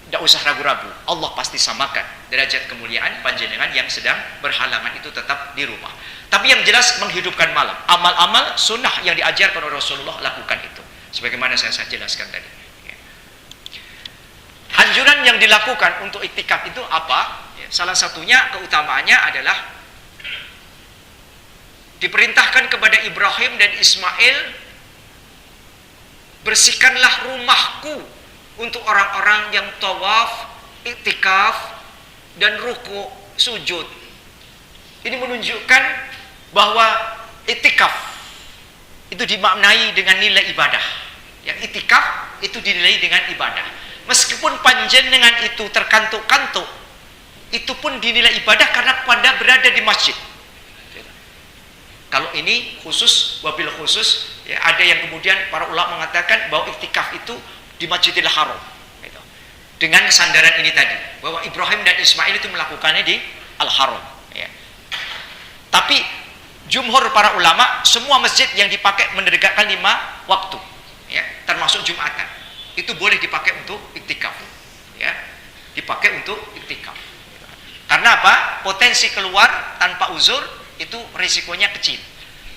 Tidak usah ragu-ragu, Allah pasti samakan derajat kemuliaan panjenengan yang sedang berhalangan itu tetap di rumah. Tapi yang jelas menghidupkan malam, amal-amal sunnah yang diajarkan oleh Rasulullah, lakukan itu. Sebagaimana saya jelaskan tadi. Ya. Anjuran yang dilakukan untuk iktikaf itu apa? Ya. Salah satunya keutamaannya adalah diperintahkan kepada Ibrahim dan Ismail, bersihkanlah rumahku untuk orang-orang yang tawaf, iktikaf, dan ruku, sujud. Ini menunjukkan bahwa iktikaf itu dimaknai dengan nilai ibadah. Yang iktikaf itu dinilai dengan ibadah. Meskipun panjenengan itu terkantuk-kantuk, itu pun dinilai ibadah karena pada berada di masjid. Kalau ini khusus, wabil khusus, ya, ada yang kemudian para ulama mengatakan bahwa iktikaf itu di Masjidil Haram. Gitu. Dengan sandaran ini tadi, bahwa Ibrahim dan Ismail itu melakukannya di Al-Haram. Ya. Tapi jumhur para ulama, semua masjid yang dipakai menegakkan 5 waktu, ya, termasuk Jumatan, itu boleh dipakai untuk iktikaf. Ya. Dipakai untuk iktikaf. Karena apa? Potensi keluar tanpa uzur itu risikonya kecil.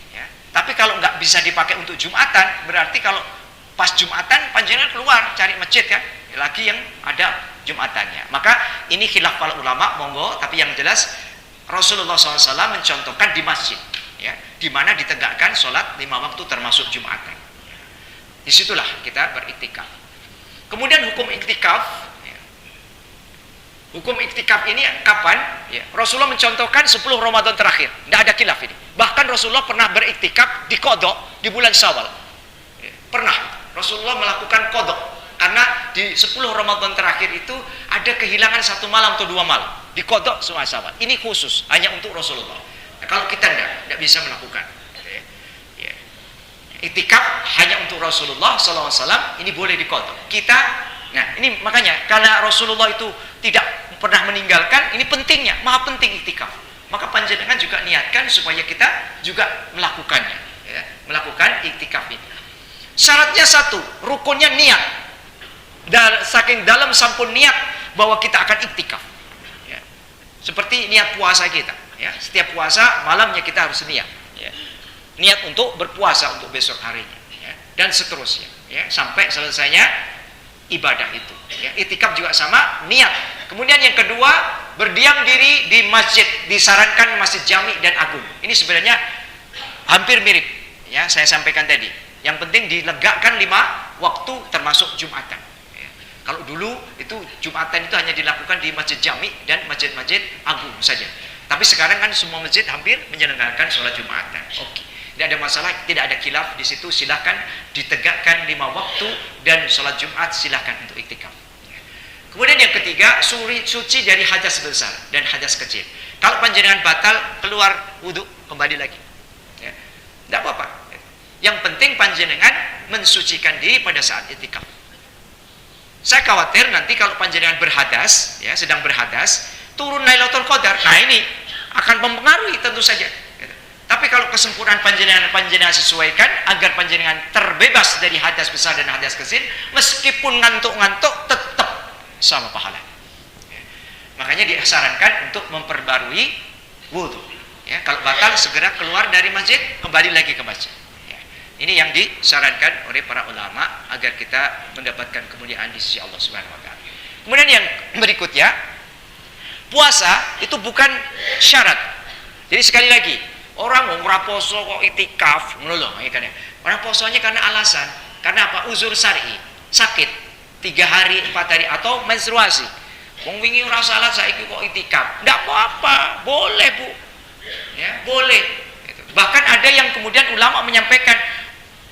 Ya. Tapi kalau nggak bisa dipakai untuk Jumatan, berarti kalau pas Jumatan panjenengan keluar cari masjid kan, lagi yang ada Jumatannya. Maka ini khilaf para ulama, monggo. Tapi yang jelas Rasulullah SAW mencontohkan di masjid, ya, di mana ditegakkan sholat 5 waktu termasuk Jumatan. Disitulah kita beriktikaf. Kemudian hukum iktikaf. Hukum iktikaf ini kapan? Ya, Rasulullah mencontohkan 10 Ramadan terakhir. Tidak ada khilaf ini. Bahkan Rasulullah pernah beriktikaf di Qadha di bulan Syawal. Ya, pernah. Rasulullah melakukan Qadha. Karena di 10 Ramadan terakhir itu ada kehilangan 1 malam atau 2 malam. Di Qadha semua Syawal. Ini khusus, hanya untuk Rasulullah. Nah, kalau kita tidak bisa melakukan. Ya, ya. Iktikaf hanya untuk Rasulullah SAW, ini boleh di Qadha. Kita, nah ini makanya, karena Rasulullah itu tidak pernah meninggalkan, ini pentingnya, maha penting iktikaf. Maka panjenengan juga niatkan supaya kita juga melakukannya, ya, melakukan iktikaf ini. Syaratnya satu, rukunnya niat. Saking dalam sampun niat bahwa kita akan iktikaf. Ya. Seperti niat puasa kita, ya. Setiap puasa malamnya kita harus niat, ya. Niat untuk berpuasa untuk besok harinya, ya. Dan seterusnya, ya, sampai selesainya ibadah itu. Ya. Iktikaf juga sama, niat. Kemudian yang kedua, berdiam diri di masjid, disarankan masjid Jami dan Agung. Ini sebenarnya hampir mirip, ya, saya sampaikan tadi. Yang penting dilegakkan 5 waktu termasuk Jumatan. Ya. Kalau dulu itu Jumatan itu hanya dilakukan di masjid Jami dan masjid-masjid Agung saja. Tapi sekarang kan semua masjid hampir menyelenggarakan sholat Jumatan. Oke. Tidak ada masalah, tidak ada khilaf di situ. Silahkan ditegakkan 5 waktu dan sholat Jumat silahkan untuk iktikaf. Kemudian yang ketiga, suci dari hadas besar dan hadas kecil. Kalau panjenengan batal, keluar wudhu, kembali lagi. Ya. Tidak apa-apa. Yang penting panjenengan mensucikan diri pada saat iktikaf. Saya khawatir nanti kalau panjenengan berhadas, ya, sedang berhadas, turun Lailatul Qadar. Nah ini akan mempengaruhi tentu saja. Tapi kalau kesempurnaan panjenengan sesuaikan agar panjenengan terbebas dari hadas besar dan hadas kecil, meskipun ngantuk-ngantuk tetap sama pahala. Ya. Makanya disarankan untuk memperbarui wudhu. Ya, kalau batal segera keluar dari masjid, kembali lagi ke masjid. Ya. Ini yang disarankan oleh para ulama agar kita mendapatkan kemuliaan di sisi Allah Subhanahu wa taala. Kemudian yang berikutnya, puasa itu bukan syarat. Jadi sekali lagi, orang mau raposo kok itikaf, ngono ya kan ya. Orang posonya karena alasan, karena apa? Uzur syar'i, sakit 3 hari, 4 hari atau menstruasi. Wong wingi ora salat saiki kok itikaf. Enggak apa-apa, boleh, Bu. Ya, boleh. Bahkan ada yang kemudian ulama menyampaikan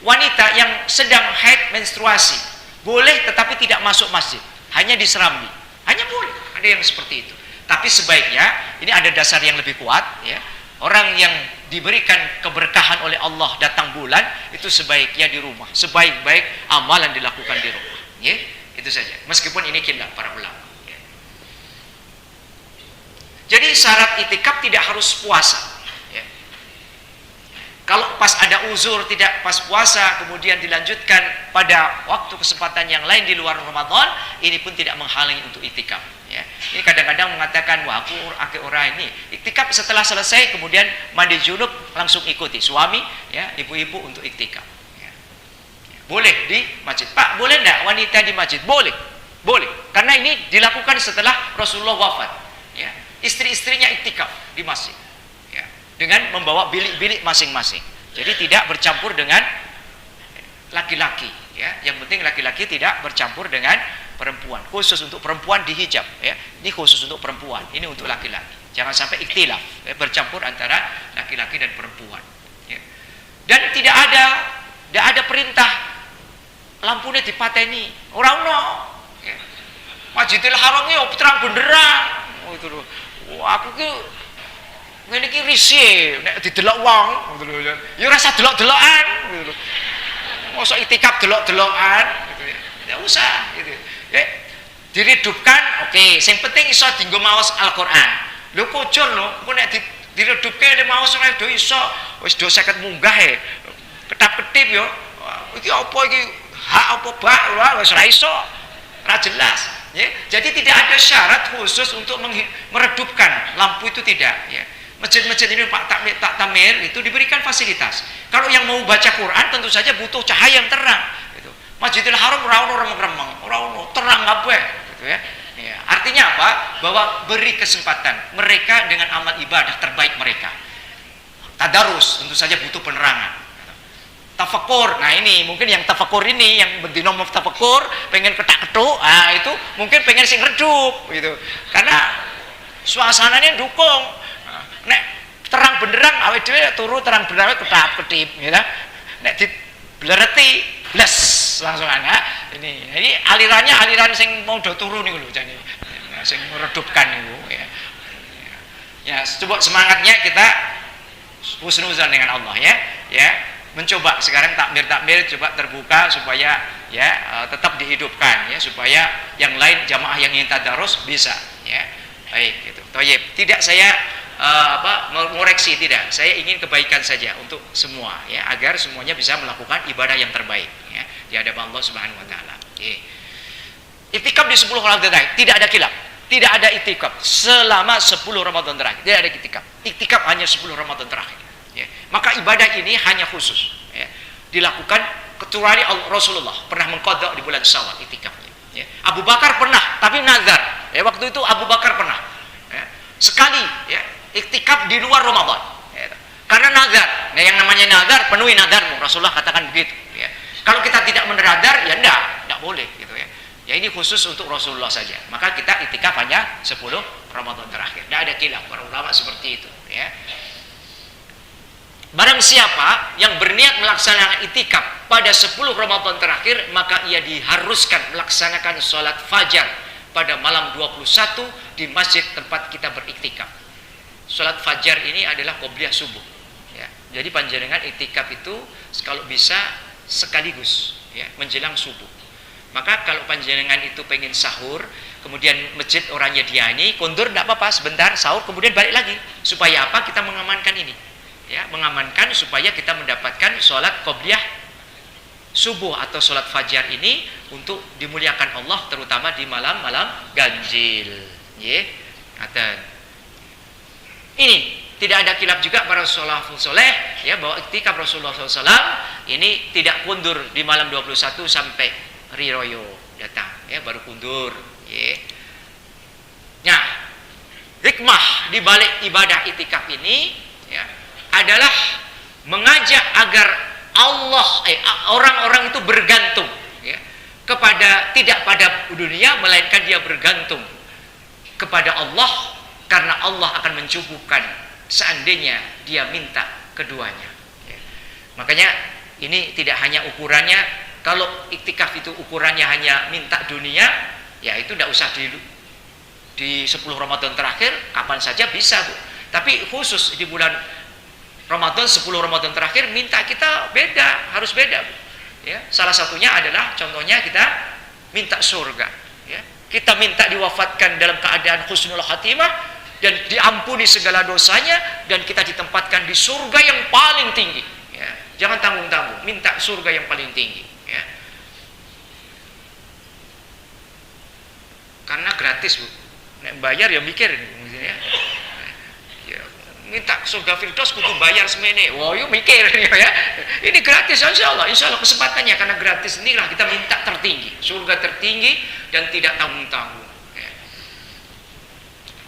wanita yang sedang haid menstruasi Boleh tetapi tidak masuk masjid, hanya di serambi. Hanya boleh, ada yang seperti itu. Tapi sebaiknya, ini ada dasar yang lebih kuat ya. Orang yang diberikan keberkahan oleh Allah datang bulan, itu sebaiknya di rumah. Sebaik-baik amalan dilakukan di rumah. Ya, itu saja. Meskipun ini khilaf para ulama. Ya. Jadi syarat itikaf tidak harus puasa. Ya. Kalau pas ada uzur tidak pas puasa, kemudian dilanjutkan pada waktu kesempatan yang lain di luar Ramadan, ini pun tidak menghalangi untuk itikaf. Ya. Ini kadang-kadang mengatakan, wah aku orang ini iktikaf setelah selesai kemudian mandi junub langsung ikuti suami, ya ibu-ibu untuk iktikaf. Ya. Boleh di masjid. Pak, boleh enggak wanita di masjid? Boleh, boleh. Karena ini dilakukan setelah Rasulullah wafat. Ya. Istri-istrinya iktikaf di masjid. Ya. Dengan membawa bilik-bilik masing-masing. Jadi tidak bercampur dengan laki-laki. Ya. Yang penting laki-laki tidak bercampur dengan perempuan. Khusus untuk perempuan dihijab, ya. Ini khusus untuk perempuan, ini untuk laki-laki. Jangan sampai ikhtilaf, ya, bercampur antara laki-laki dan perempuan. Ya. Dan tidak ada perintah lampunya dipateni. Orang no. Ya. Masjidil Haram ini terang benderang. Oh itu loh. Wah, aku ki ngene iki risih nek didelok wong, ngono lho ya. Ya ora usah delok-delokan, gitu lho. Mosok itikaf delok-delokan, gitu ya. Tidak usah, gitu. Ya, diredupkan, oke. Sing penting iso dienggo maos Al-Qur'an. Lho kocor lho, engko nek diredupke maos ora do iso, wis do 50 munggah e. Ketap-ketip yo. Iki apa iki? Hak apa bak? Wis ora iso. Ora jelas, ya. Jadi tidak ada syarat khusus untuk meredupkan lampu itu tidak, ya. Masjid-masjid ini Pak Takmir itu diberikan fasilitas. Kalau yang mau baca Quran tentu saja butuh cahaya yang terang. Masjidil Haram ora remeng-remeng, ora terang kabeh gitu ya. Ya, artinya apa? Bahwa beri kesempatan mereka dengan amal ibadah terbaik mereka. Tadarus tentu saja butuh penerangan. Tafakur, nah ini mungkin yang tafakur ini yang berdino tafakur pengen ketak-ketuk, itu mungkin pengen sing redup gitu. Karena suasananya dukung. Nek terang benderang awake dhewe turu terang benderang ketap-ketip gitu. Nek diblereti les langsung anak ini alirannya aliran sing mau do turu niku lho jane sing meredupkan niku ya. Ya coba semangatnya kita husnuzan dengan Allah ya. Ya mencoba sekarang takmir coba terbuka supaya ya tetap dihidupkan ya supaya yang lain jamaah yang ingin tadarus bisa ya. Baik gitu. Thayyib. Tidak saya mengoreksi, tidak. Saya ingin kebaikan saja untuk semua ya, agar semuanya bisa melakukan ibadah yang terbaik ya di hadapan Allah Subhanahu wa taala. Itikaf di 10 Ramadan terakhir tidak ada khilaf. Tidak ada itikaf selama 10 Ramadan terakhir. Tidak ada itikaf. Itikaf hanya 10 Ramadan terakhir. Ya. Maka ibadah ini hanya khusus ya, dilakukan kecuali Rasulullah pernah mengqadha di bulan Syawal itikafnya. Ya. Abu Bakar pernah, tapi nazar. Ya, waktu itu Abu Bakar pernah. Ya. Sekali ya, iktikaf di luar Ramadan. Ya. Karena nazar. Nah, yang namanya nazar, penuhi nazarmu. Rasulullah katakan begitu. Ya. Kalau kita tidak menazar, ya enggak boleh gitu ya. Ya ini khusus untuk Rasulullah saja. Maka kita iktikaf hanya 10 Ramadan terakhir. Tidak ada khilaf para ulama seperti itu. Ya. Barang siapa yang berniat melaksanakan iktikaf pada 10 Ramadan terakhir, maka ia diharuskan melaksanakan sholat fajar pada malam 21 di masjid tempat kita beriktikaf. Sholat fajar ini adalah qobliyah subuh. Ya. Jadi panjenengan iktikaf itu kalau bisa sekaligus ya, menjelang subuh. Maka kalau panjenengan itu pengen sahur, kemudian masjid orangnya diani, kondur tidak apa-apa, sebentar sahur, kemudian balik lagi. Supaya apa? Kita mengamankan ini. Ya, mengamankan supaya kita mendapatkan sholat qobliyah subuh atau sholat fajar ini untuk dimuliakan Allah, terutama di malam-malam ganjil. Ya, ini tidak ada khilaf juga para salafus soleh ya, bahwa iktikaf Rasulullah SAW ini tidak kundur di malam 21 sampai riroyo datang ya, baru kundur ya. Nah, hikmah di balik ibadah iktikaf ini ya adalah mengajak agar orang-orang itu bergantung ya, tidak pada dunia, melainkan dia bergantung kepada Allah, karena Allah akan mencukupkan seandainya dia minta keduanya ya. Makanya ini tidak hanya ukurannya Kalau iktikaf itu ukurannya hanya minta dunia, ya itu tidak usah di 10 Ramadan terakhir, kapan saja bisa, Bu. Tapi khusus di bulan Ramadan, 10 Ramadan terakhir, minta kita beda, harus beda, Bu. Ya, salah satunya adalah contohnya kita minta surga, ya. Kita minta diwafatkan dalam keadaan husnul khatimah dan diampuni segala dosanya, dan kita ditempatkan di surga yang paling tinggi, ya. Jangan tanggung-tanggung, minta surga yang paling tinggi, ya. Karena gratis, Bu. Nek bayar ya mikir ini, ya. Minta surga Firdaus kudu bayar semene. Wah, yuk mikir ya. Ini gratis, insya Allah kesempatannya, karena gratis inilah kita minta tertinggi, surga tertinggi dan tidak tanggung-tanggung. Ya.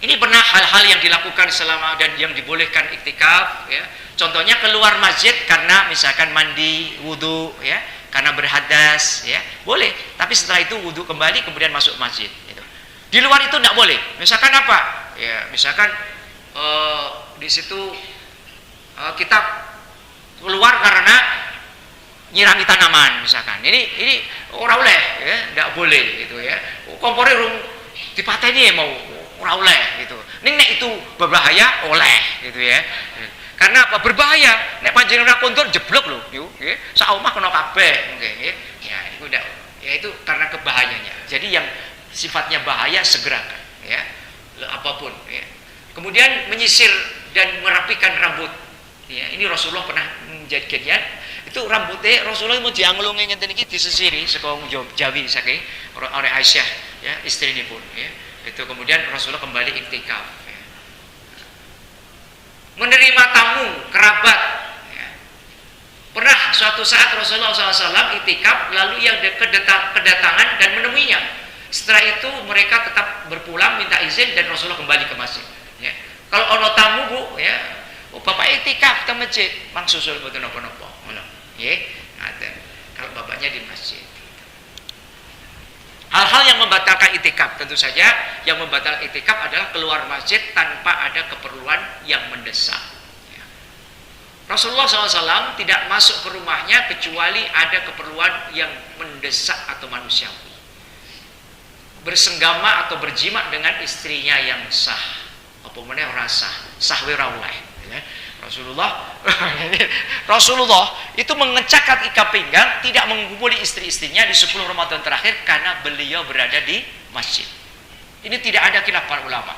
Ini pernah hal-hal yang dilakukan selama dan yang dibolehkan iktikaf. Ya. Contohnya keluar masjid karena misalkan mandi, wudhu, ya, karena berhadas, ya, boleh. Tapi setelah itu wudhu kembali, kemudian masuk masjid. Gitu. Di luar itu tidak boleh. Misalkan apa? Ya, misalkan di situ kita keluar karena nyirami tanaman misalkan, ini ora oleh, ya, tidak boleh gitu, ya. Kompore rung dipateni mau ora oleh gitu. Nek itu berbahaya oleh gitu, ya. Karena apa? Berbahaya. Nek panjenengan kondur jeblok lho, yuk, nggih. Sak omah kena kabeh, nggih. Ya, itu udah, ya itu karena kebahayaannya. Jadi yang sifatnya bahaya segerakan, ya. Apapun, ya. Kemudian menyisir dan merapikan rambut. Ya, ini Rasulullah pernah menjadikan itu rambutnya Rasulullah mau dianglunge ngeten iki disisiri saka Jawi saking oleh Aisyah, ya, istri ini pun, ya. Itu kemudian Rasulullah kembali iktikaf, ya. Menerima tamu kerabat, ya. Pernah suatu saat Rasulullah SAW iktikaf, lalu yang kedatangan dan menemuinya. Setelah itu mereka tetap berpulang minta izin dan Rasulullah kembali ke masjid. Ya. Kalau ono tamu, Bu, ya, bapak iktikaf ke masjid, mang susul mboten napa-napa, ngono. Nggih, ngaten. Kalau bapaknya di masjid. Hal-hal yang membatalkan iktikaf, tentu saja yang membatalkan iktikaf adalah keluar masjid tanpa ada keperluan yang mendesak. Ya. Rasulullah SAW tidak masuk ke rumahnya kecuali ada keperluan yang mendesak atau manusiawi. Bersenggama atau berjima dengan istrinya yang sah. Apa meneh ora sahwe ora oleh, ya. Rasulullah itu mengecakkan ikat pinggang, tidak mengumpuli istri-istrinya di 10 Ramadan terakhir karena beliau berada di masjid. Ini tidak ada khilaf para ulama.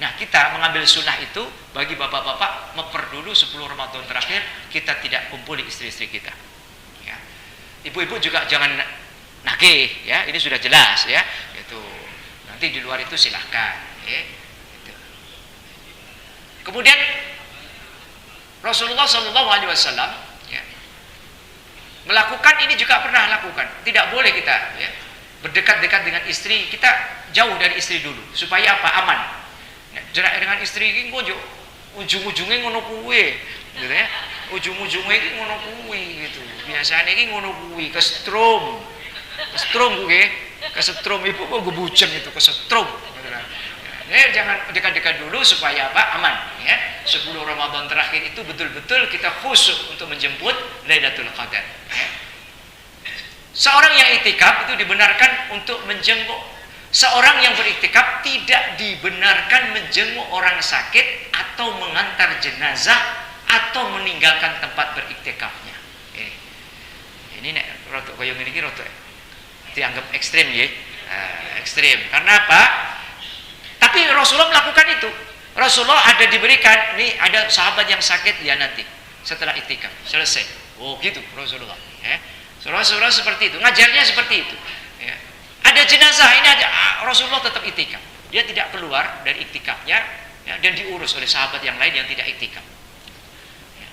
Nah, kita mengambil sunnah itu bagi bapak-bapak, dulu 10 Ramadan terakhir kita tidak kumpuli istri-istri kita, ya. Ibu-ibu juga jangan nagih, ya. Ini sudah jelas, ya. Itu nanti di luar itu silahkan, ya. Kemudian Rasulullah SAW, ya, melakukan ini juga pernah lakukan. Tidak boleh kita, ya, berdekat-dekat dengan istri, kita jauh dari istri dulu supaya apa? Aman. Ya, jarak dengan istri ini ujung-ujungnya ngono kuwi, gitu, ya. Ujung-ujungnya ini ngono kuwi gitu. Biasanya ini ngono kuwi kesetrum kuwi, kesetrum ibu kok gebuceng itu kesetrum. Ya, jangan dekat-dekat dulu supaya apa? Aman, ya. 10 Ramadan terakhir itu betul-betul kita khusyuk untuk menjemput Lailatul Qadar, ya. Seorang yang iktikaf itu dibenarkan untuk menjenguk. Seorang yang beriktikaf tidak dibenarkan menjenguk orang sakit atau mengantar jenazah atau meninggalkan tempat beriktikafnya. Ini nek rotok koyo ngene iki rotok dianggap ekstrem, ya. Ekstrem. Karena apa? Tapi Rasulullah melakukan itu. Rasulullah ada diberikan, nih ada sahabat yang sakit, ya nanti setelah iktikaf selesai. Oh gitu Rasulullah, ya. Rasulullah seperti itu, ngajarnya seperti itu, ya. Ada jenazah, ini ada Rasulullah tetap iktikaf. Dia tidak keluar dari iktikafnya, ya, dan diurus oleh sahabat yang lain yang tidak iktikaf. Ya.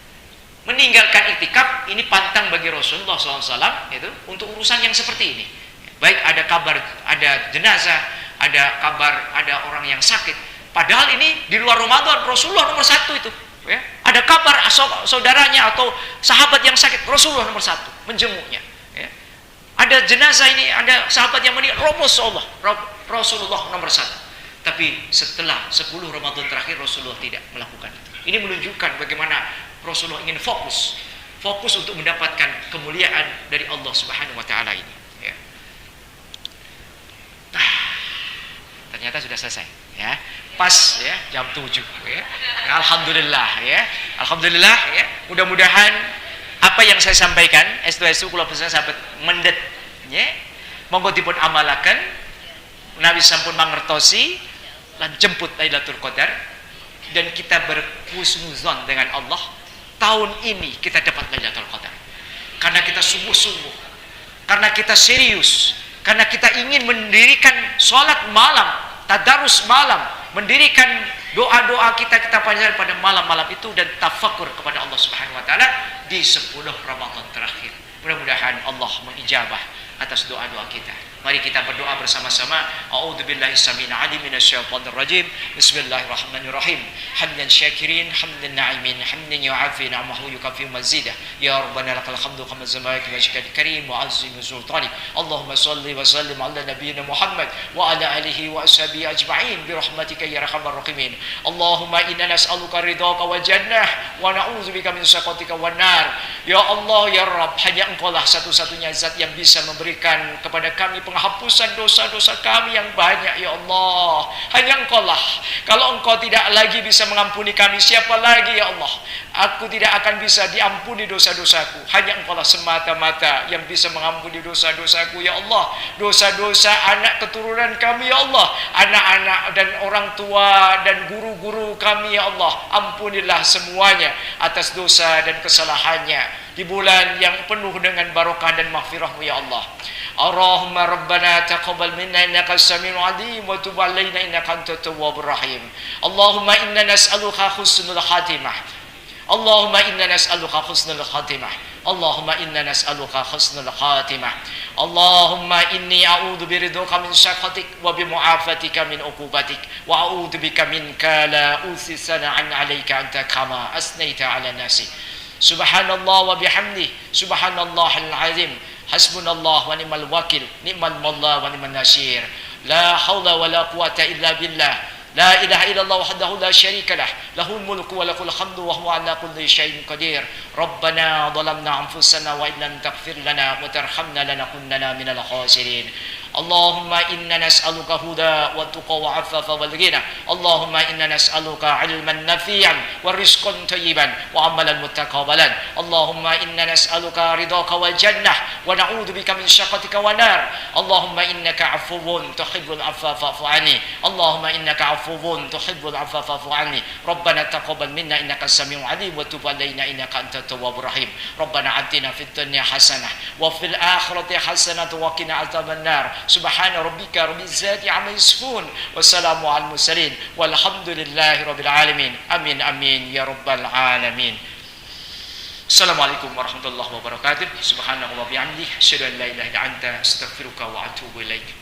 Meninggalkan iktikaf ini pantang bagi Rasulullah SAW itu untuk urusan yang seperti ini. Baik ada kabar, ada jenazah, ada kabar, ada orang yang sakit. Padahal ini di luar Ramadan, Rasulullah nomor 1 itu, ya. Ada kabar saudaranya atau sahabat yang sakit, Rasulullah nomor 1 menjenguknya, ya. Ada jenazah ini, ada sahabat yang meninggal, Rasulullah nomor 1. Tapi setelah 10 Ramadan terakhir Rasulullah tidak melakukan itu. Ini menunjukkan bagaimana Rasulullah ingin fokus fokus untuk mendapatkan kemuliaan dari Allah Subhanahu wa taala ini, ya. Nah, ternyata sudah selesai, ya. Pas ya jam 7, ya. Alhamdulillah, ya. Alhamdulillah, ya. Mudah-mudahan apa yang saya sampaikan S2 kula pesan sahabat mendet, ya. Monggo dipun amalaken, Nabi sampun mangertosi lan jemput Lailatul Qadar, dan kita berhusnuzon dengan Allah. Tahun ini kita dapat Lailatul Qadar karena kita sungguh-sungguh, karena kita serius, karena kita ingin mendirikan sholat malam, tadarus malam, mendirikan doa-doa kita panjatkan pada malam-malam itu, dan tafakur kepada Allah Subhanahu wa taala di 10 Ramadan terakhir. Mudah-mudahan Allah mengijabah atas doa-doa kita. Mari kita berdoa bersama-sama. A'udzubillahi samil alim minasyaitonir rajim. Bismillahirrahmanirrahim. Hamdan syakirin, hamdan na'imin, hamdan yu'afi na'amahu yukafi mazidah. Ya Rabbana lakal hamdu kama zamaik wa syakal karim wa azim sultani. Allahumma salli wa sallim ala nabiyyina Muhammad wa ala alihi wa ashabihi ajma'in bi rahmatika ya arhamar rahimin. Allahumma inna nas'aluka ridhaka wa jannah wa na'udzubika min sakhatika wan nar. Ya Allah, ya Rabb, hanya Engkau lah satu-satunya zat yang bisa memberikan kepada kami penghapusan dosa-dosa kami yang banyak, ya Allah. Hanya Engkau lah. Kalau Engkau tidak lagi bisa mengampuni kami, siapa lagi, ya Allah? Aku tidak akan bisa diampuni dosa-dosaku. Hanya Engkau lah semata-mata yang bisa mengampuni dosa-dosaku, ya Allah. Dosa-dosa anak keturunan kami, ya Allah. Anak-anak dan orang tua dan guru-guru kami, ya Allah. Ampunilah semuanya atas dosa dan kesalahannya di bulan yang penuh dengan barokah dan maghfirah-Mu, ya Allah. Allahumma rabbana taqabbal minna innaka as-sami'ul 'alim wa tub 'alaina innaka antat tawwabur rahim. Allahumma inna nas'aluka husnul khatimah. Allahumma inna nas'aluka husnul khatimah. Allahumma inna nas'aluka husnul khatimah. Allahumma inni a'udzu biridhoka min syakhatik wa bi mu'afatika min uqubatik wa a'udzu bika minka la usi sana'an 'alaika anta kama asnaita 'ala nasi. Subhanallah wa bihamdi, subhanallahil azim. Hasbunallah wa ni'mal wakil, ni'mal maula wa ni'man nasir. La haula wa la quwata illa billah. La ilaha illallah wahdahu la syarika lah. Lahul mulku wa lahul hamdu wa huwa ala kulli syai'in qadir. Rabbana dhalamna anfusana wa illam taghfir lana wa tarhamna lanakunanna minal khasirin. Allahumma inna nas'aluka huda wa tuqa wa afafa wal ghina. Allahumma inna nas'aluka ilman nafi'an wa rizqan thayyiban wa amalan mutaqabbalan. Allahumma inna nas'aluka ridhaka wal jannah wa na'udzu bika min syakhatika wan nar. Allahumma innaka 'afuwwun tuhibbul 'afwa fa'fu 'anni. Allahumma innaka 'afuwwun tuhibbul 'afwa fa'fu 'anni. Rabbana taqabbal minna innaka as-sami'ul 'alim wa tub 'alaina innaka antat tawwabur rahim. Rabbana atina fid dunya hasanah wa fil akhirati hasanah wa qina adzaban nar. Subhana rabbika rabbil izzati amma yasifun wa salamun alal mursalin walhamdulillahi rabbil alamin. Amin amin ya rabbal alamin. Assalamualaikum warahmatullahi wabarakatuh. Subhanallahi wa bihamdihi, asyhadu an la ilaha illa anta, astaghfiruka wa atubu ilaik.